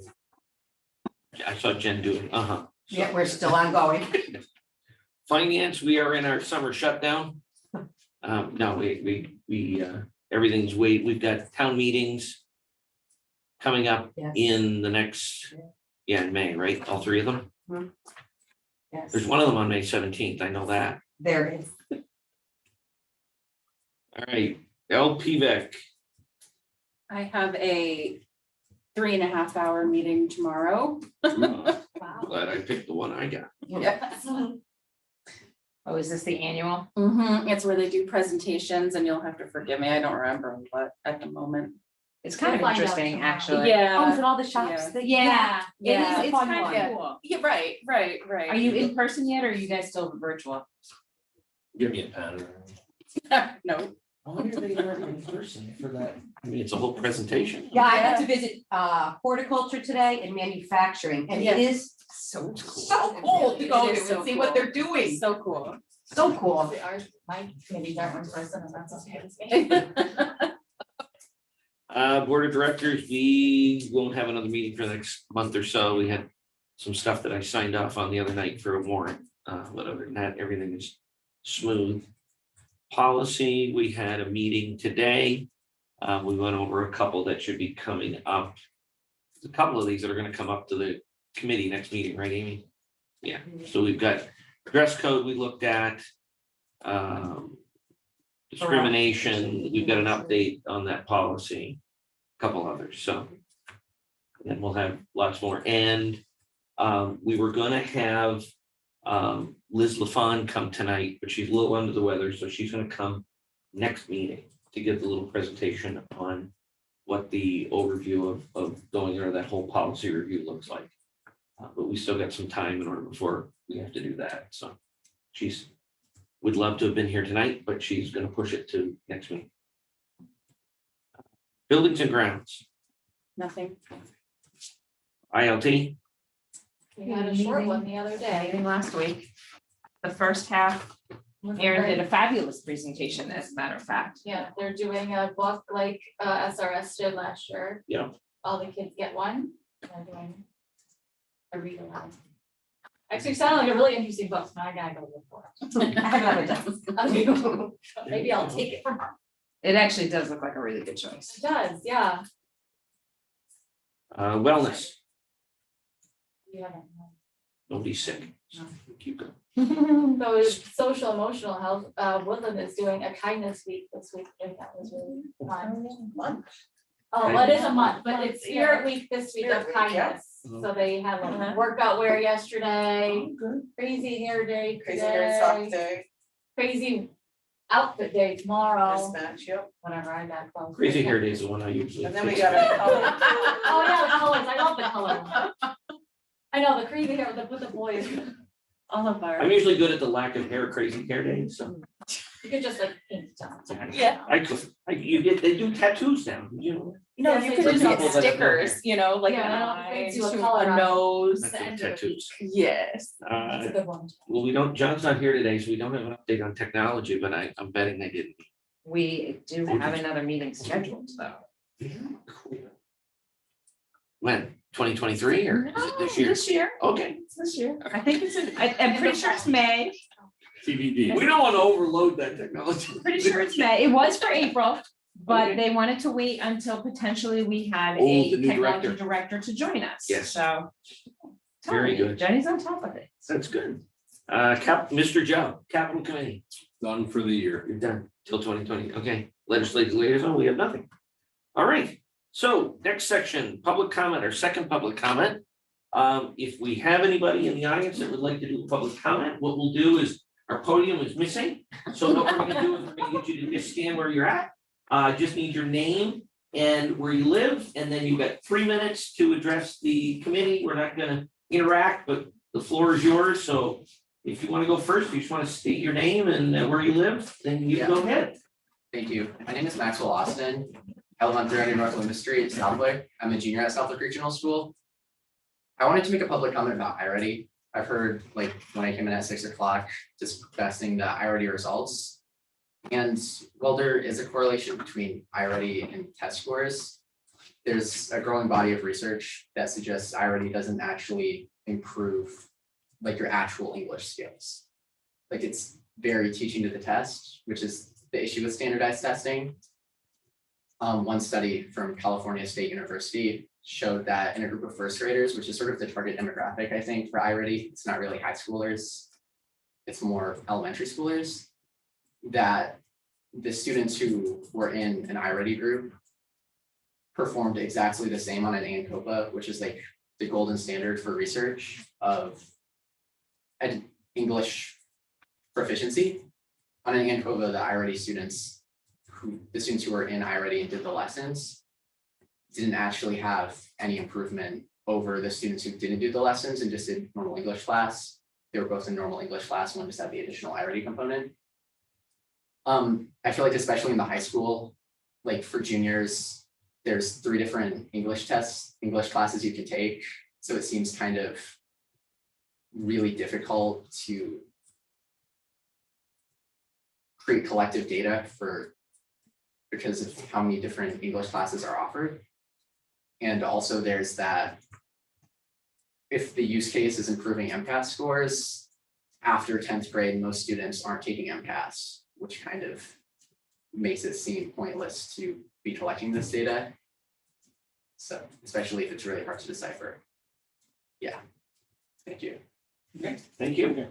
I saw Jen do it, Yeah, we're still ongoing. Finance, we are in our summer shutdown. No, we everything's we've got town meetings coming up Yes. in the next, in May, right? All three of them? Yes, There's one of them on May 17th, I know that. there it is. All right, LPVEC, I have a 3.5 hour meeting tomorrow. I'm glad I picked the one I got. Oh, is this the annual? It's where they do presentations, and you'll have to forgive me, I don't remember what at the moment. It's kind of We'll find out interesting, tomorrow. actually. Oh, is Yeah, it all the shops? that- Yeah, It is a it's fun kind one. of cool. yeah, right. Are you in person yet, or are you guys still virtual? Give me a pen. No, I wonder if they are in person for that. I mean, it's a whole presentation. Yeah, I had to visit horticulture today and manufacturing, and it is So so cool to go It to is and so see what cool. they're doing. so cool. So cool. My committee aren't in person, and that's okay with me. Board of Directors, we won't have another meeting for the next month or so. We had some stuff that I signed off on the other night for a warrant. But other than that, everything is smooth. Policy, we had a meeting today. We went over a couple that should be coming up. A couple of these that are gonna come up to the committee next meeting, right, Amy? Yeah, so we've got dress code we looked at. Discrimination, we've got an update on that policy, couple others, so. And we'll have lots more, and we were gonna have Liz LaFawn come tonight, but she's a little under the weather, so she's gonna come next meeting to give the little presentation on what the overview of going over that whole policy review looks like. But we still got some time in order before we have to do that, so she's would love to have been here tonight, but she's gonna push it to next week. Buildings and grounds, Nothing. ILT, We had a short one the other day. Meeting last week. The first half, Erin did a fabulous presentation, as a matter of fact. Yeah, they're doing a book like SRS did last year. Yeah. All the kids get one. They're doing a read aloud. Actually, it sounded like a really interesting book, so now I gotta go look for it. I have another done. Maybe I'll take it from her. It actually does look like a really good choice. It does, yeah. wellness, Yeah. nobody's sick, so keep going. So it's social emotional health, Woodland is doing a kindness week this week, and that was really fun. Oh, well, it is a month, but it's Spirit Week this week of Spirit Week, kindness. yeah. So they had like workout wear yesterday, crazy hair day Crazy hair sock today, day, crazy outfit day tomorrow, mismatch, yep. whatever, I got close. Crazy Hair Day is the one I usually. And then we fix. got our color. Oh, yeah, the colors, I love the colors. I know, the crazy hair with the boys. All of our. I'm usually good at the lack of hair, Crazy Hair Day, so You could just like paint it. Yeah. you get, they do tattoos now, you know. No, Yes, you they could do. just get Couple that have no stickers, hair. you know, like an Yeah, eye, they do a to color a on it. nose Not and. doing tattoos. Yes. It's a good one. Well, we don't, John's not here today, so we don't have an update on technology, but I'm betting they didn't. We do have another meeting scheduled, though. When, 2023 or is it this year? This year, Okay, it's this year. I think it's, I'm pretty sure it's May, TBD. we don't want to overload that technology. pretty sure it's May. It was for April, but Okay. they wanted to wait until potentially we had Oh, a the new technology director. director to join us. Yes. So. Very tell me, good. Jenny's on top of it. That's good. Mr. Joe, Capital Committee, Done for the year. you're done till 2020, okay. Legislative liaison, we have nothing. All right, so next section, public comment or second public comment. If we have anybody in the audience that would like to do a public comment, what we'll do is, our podium is missing. So what we're gonna do is we're gonna get you to just stand where you're at. Just need your name and where you live, and then you've got 3 minutes to address the committee. We're not gonna interact, but the floor is yours, so if you wanna go first, you just wanna state your name and where you live, then you go ahead. Thank you. My name is Maxwell Austin. I live on 300 North Loomis Street, Southwick. I'm a junior at Southwick Regional School. I wanted to make a public comment about iReady. I've heard, like, when I came in at 6 o'clock, discussing the iReady results. And while there is a correlation between iReady and test scores, there's a growing body of research that suggests iReady doesn't actually improve, like, your actual English skills. Like, it's very teaching to the test, which is the issue with standardized testing. One study from California State University showed that in a group of first graders, which is sort of the target demographic, I think, for iReady, it's not really high schoolers, it's more elementary schoolers, that the students who were in an iReady group performed exactly the same on an ANCOPA, which is like the golden standard for research of English proficiency. On an ANCOVA, the iReady students, the students who were in iReady and did the lessons, didn't actually have any improvement over the students who didn't do the lessons and just did normal English class. They were both in normal English class, one just had the additional iReady component. I feel like especially in the high school, like for juniors, there's 3 different English tests, English classes you can take. So it seems kind of really difficult to create collective data because of how many different English classes are offered. And also there's that, if the use case is improving MCAS scores, after 10th grade, most students aren't taking MCAS, which kind of makes it seem pointless to be collecting this data. So, especially if it's really hard to decipher. Yeah, thank you. Okay, thank you.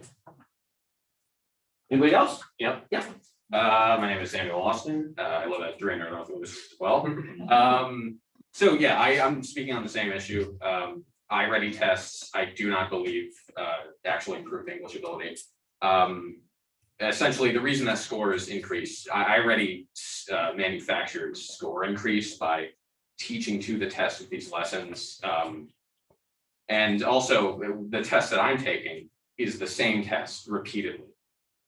Anybody else? Yep. Yeah. My name is Samuel Austin. I live at 300 North Lewis as well. So yeah, I'm speaking on the same issue. iReady tests, I do not believe actually improve English ability. Essentially, the reason that scores increase, iReady manufactured score increase by teaching to the test with these lessons. And also the test that I'm taking is the same test repeatedly.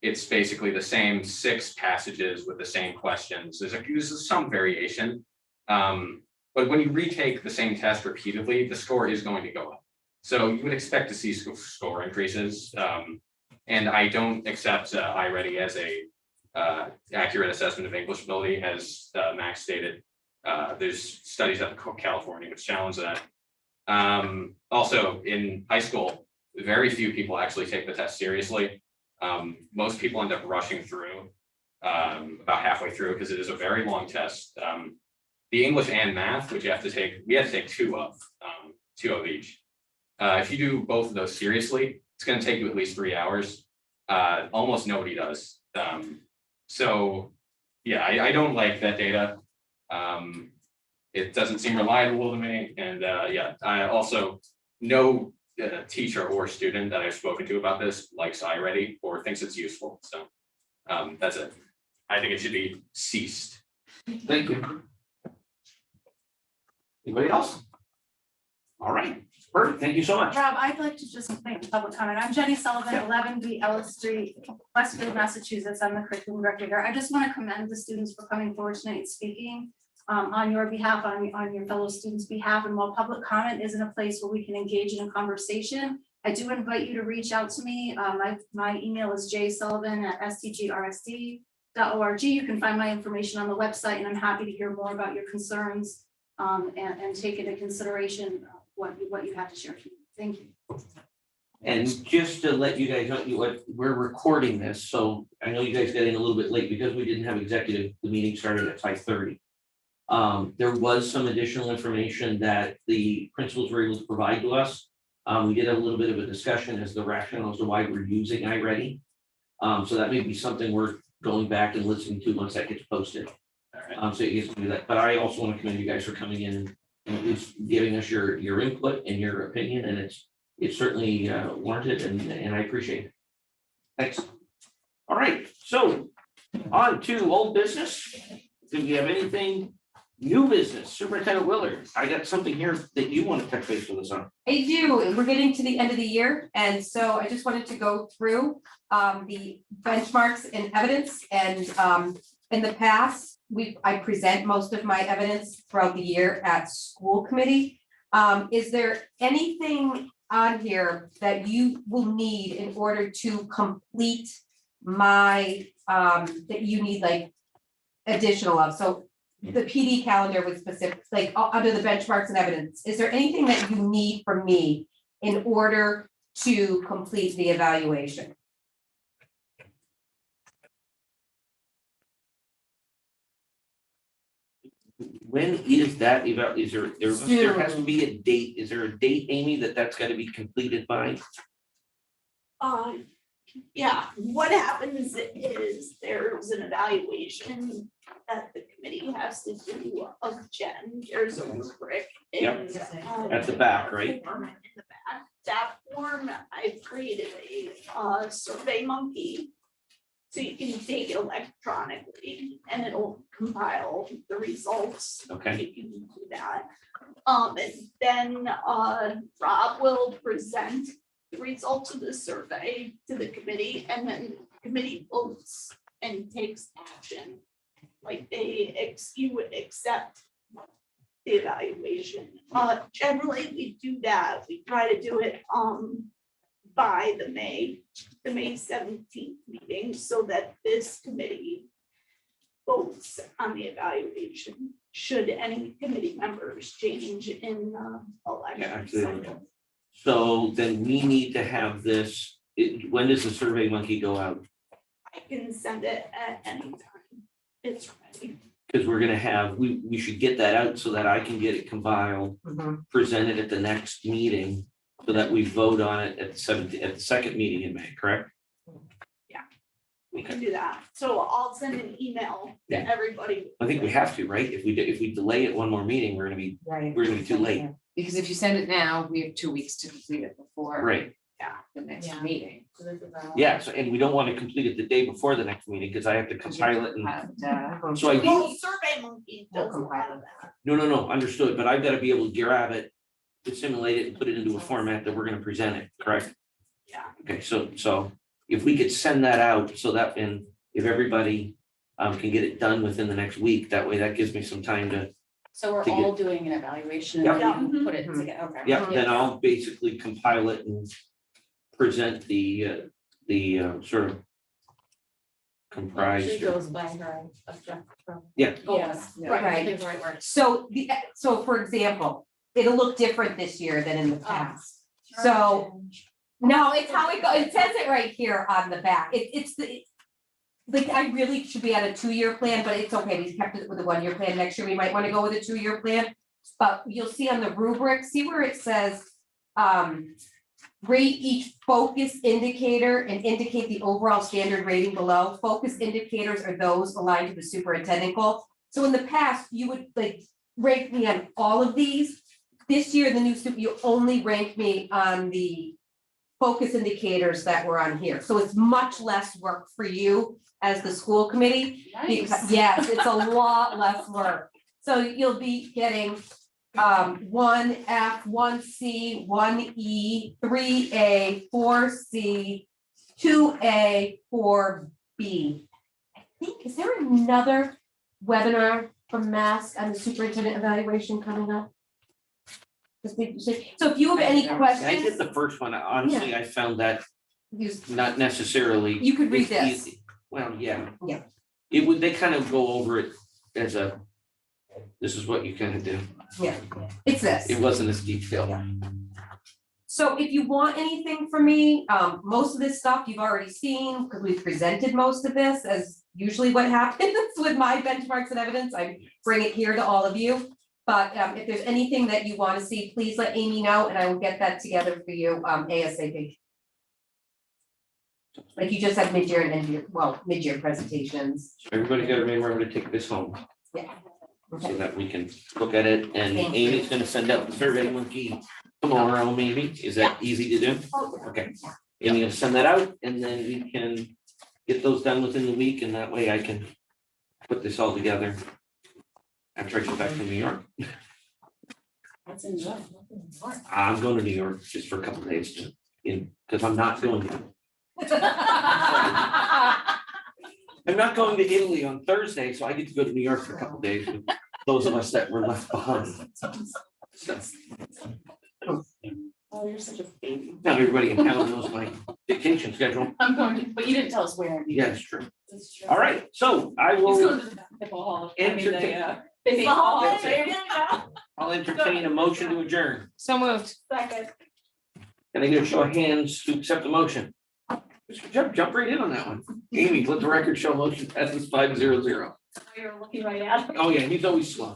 It's basically the same 6 passages with the same questions. There's some variation. But when you retake the same test repeatedly, the score is going to go up. So you would expect to see score increases. And I don't accept iReady as a accurate assessment of English ability, as Max stated. There's studies out of California which challenge that. Also in high school, very few people actually take the test seriously. Most people end up rushing through about halfway through because it is a very long test. The English and math, which we have to take 2 of each. If you do both of those seriously, it's going to take you at least 3 hours. Almost nobody does. So yeah, I don't like that data. it doesn't seem reliable to me, and yeah, I also, no teacher or student that I've spoken to about this likes iReady or thinks it's useful, so that's it. I think it should be ceased. Thank you. Anybody else? All right, perfect, thank you so much. Rob, I'd like to just make a public comment. I'm Jenny Sullivan, 11B Ellis Street, Westfield, Massachusetts. I'm the curriculum director here. I just want to commend the students for coming forward tonight and speaking on your behalf, on your fellow students' behalf. And while public comment isn't a place where we can engage in a conversation, I do invite you to reach out to me. My email is jsullivan@stgrsd.org. You can find my information on the website, and I'm happy to hear more about your concerns and take into consideration what you have to share. Thank you. And just to let you guys know, we're recording this, so I know you guys got in a little bit late because we didn't have executive, the meeting started at 5:30. There was some additional information that the principals were able to provide to us. We did have a little bit of a discussion as the rationale as to why we're using iReady. So that may be something we're going back and listening to once that gets posted. So you guys can do that, but I also want to commend you guys for coming in and at least giving us your input and your opinion, and it's certainly warranted, and I appreciate it. Thanks. All right, so on to old business. Do we have anything new business? Superintendent Willard, I got something here that you want to touch base with us on. I do. We're getting to the end of the year, and so I just wanted to go through the benchmarks and evidence. And in the past, I present most of my evidence throughout the year at school committee. Is there anything on here that you will need in order to complete my that you need like additional of? So the PD calendar with specific, like under the benchmarks and evidence, is there anything that you need from me in order to complete the evaluation? When is that there has to be a date, is there a date, Amy, that's got to be completed by? Yeah, what happens is there's an evaluation that the committee has to do of Jen, there's a rubric. Yep. and, At the back, right? form in the back. That form, I've created a survey monkey. So you can take it electronically and it'll compile the results. Okay. You can do that. And then Rob will present the results of the survey to the committee, and then the committee votes and takes action. Like you would accept the evaluation. Generally, we do that. We try to do it by the May 17th meeting, so that this committee votes on the evaluation. Should any committee members change in election absolutely. cycle. So then we need to have this, when does the survey monkey go out? I can send it at any time. It's ready. Because we're gonna have, we should get that out so that I can get it compiled, presented at the next meeting, so that we vote on it at the second meeting in May, correct? We can do that. So I'll send an email to everybody. I think we have to, right? If we delay it one more meeting, we're gonna be too late. Because if you send it now, we have 2 weeks to complete it before. Right, The next meeting. yeah, so, and we don't want to complete it the day before the next meeting, because I have to compile it and, so I, Well, Survey Monkey does a lot of that. no, understood, but I've got to be able to grab it, dissimulate it and put it into a format that we're gonna present it, correct? Yeah. Okay, so if we could send that out so that, and if everybody can get it done within the next week, that way that gives me some time to, So we're To get- all doing an evaluation Yep. and we put it together, okay. yeah, then I'll basically compile it and present the sort of comprised. She goes by her objective. Yeah. Yes, Right. right, I think the right word. So so for example, it'll look different this year than in the past. So, no, it's how it goes. It says it right here on the back. It's like, I really should be at a 2-year plan, but it's okay. We kept it with a 1-year plan. Next year, we might want to go with a 2-year plan. But you'll see on the rubric, see where it says, rate each focus indicator and indicate the overall standard rating below. Focus indicators are those aligned to the superintendent goal. So in the past, you would like, rank me on all of these. This year, the new super, you only rank me on the focus indicators that were on here. So it's much less work for you as the school committee. Because, yes, it's a lot less work. So you'll be getting 1F, 1C, 1E, 3A, 4C, 2A, 4B. I think, is there another webinar from Mask on the superintendent evaluation coming up? So if you have any I did questions, the first one. Honestly, I found that use- not necessarily. you could read it's this. easy. Well, yeah. Yeah. It would, they kind of go over it as a, this is what you kind of do. Yeah, it's this. It wasn't as detailed. So if you want anything from me, most of this stuff you've already seen, because we've presented most of this as usually what happens with my benchmarks and evidence. I bring it here to all of you. But if there's anything that you want to see, please let Amy know and I will get that together for you ASAP. Like you just had mid-year and end-year, well, mid-year presentations. Everybody got to remember to take this home Yeah. so that we can look at it, and Thank you. Amy's gonna send out the survey monkey tomorrow, maybe. Is that easy to do? Okay. Amy's gonna send that out, and then we can get those done within the week, and that way I can put this all together after I get back from New York. That's enjoy. I'm going to New York just for a couple of days, because I'm not going to. I'm not going to Italy on Thursday, so I get to go to New York for a couple of days with those of us that were left behind. So, Oh, you're such a baby. now everybody in town knows my vacation schedule. I'm going to, but you didn't tell us where. Yeah, it's true. That's true. All right, so I He's will, going to the basketball hall. I mean, the, Entertain- baseball hall. That's it. There you go. I'll entertain a motion to adjourn. So moved. Second. Can I get a show of hands to accept the motion? Jump right in on that one. Amy, let the record show motion passes 5-0-0. You're looking right at. Oh, yeah, he's always slow.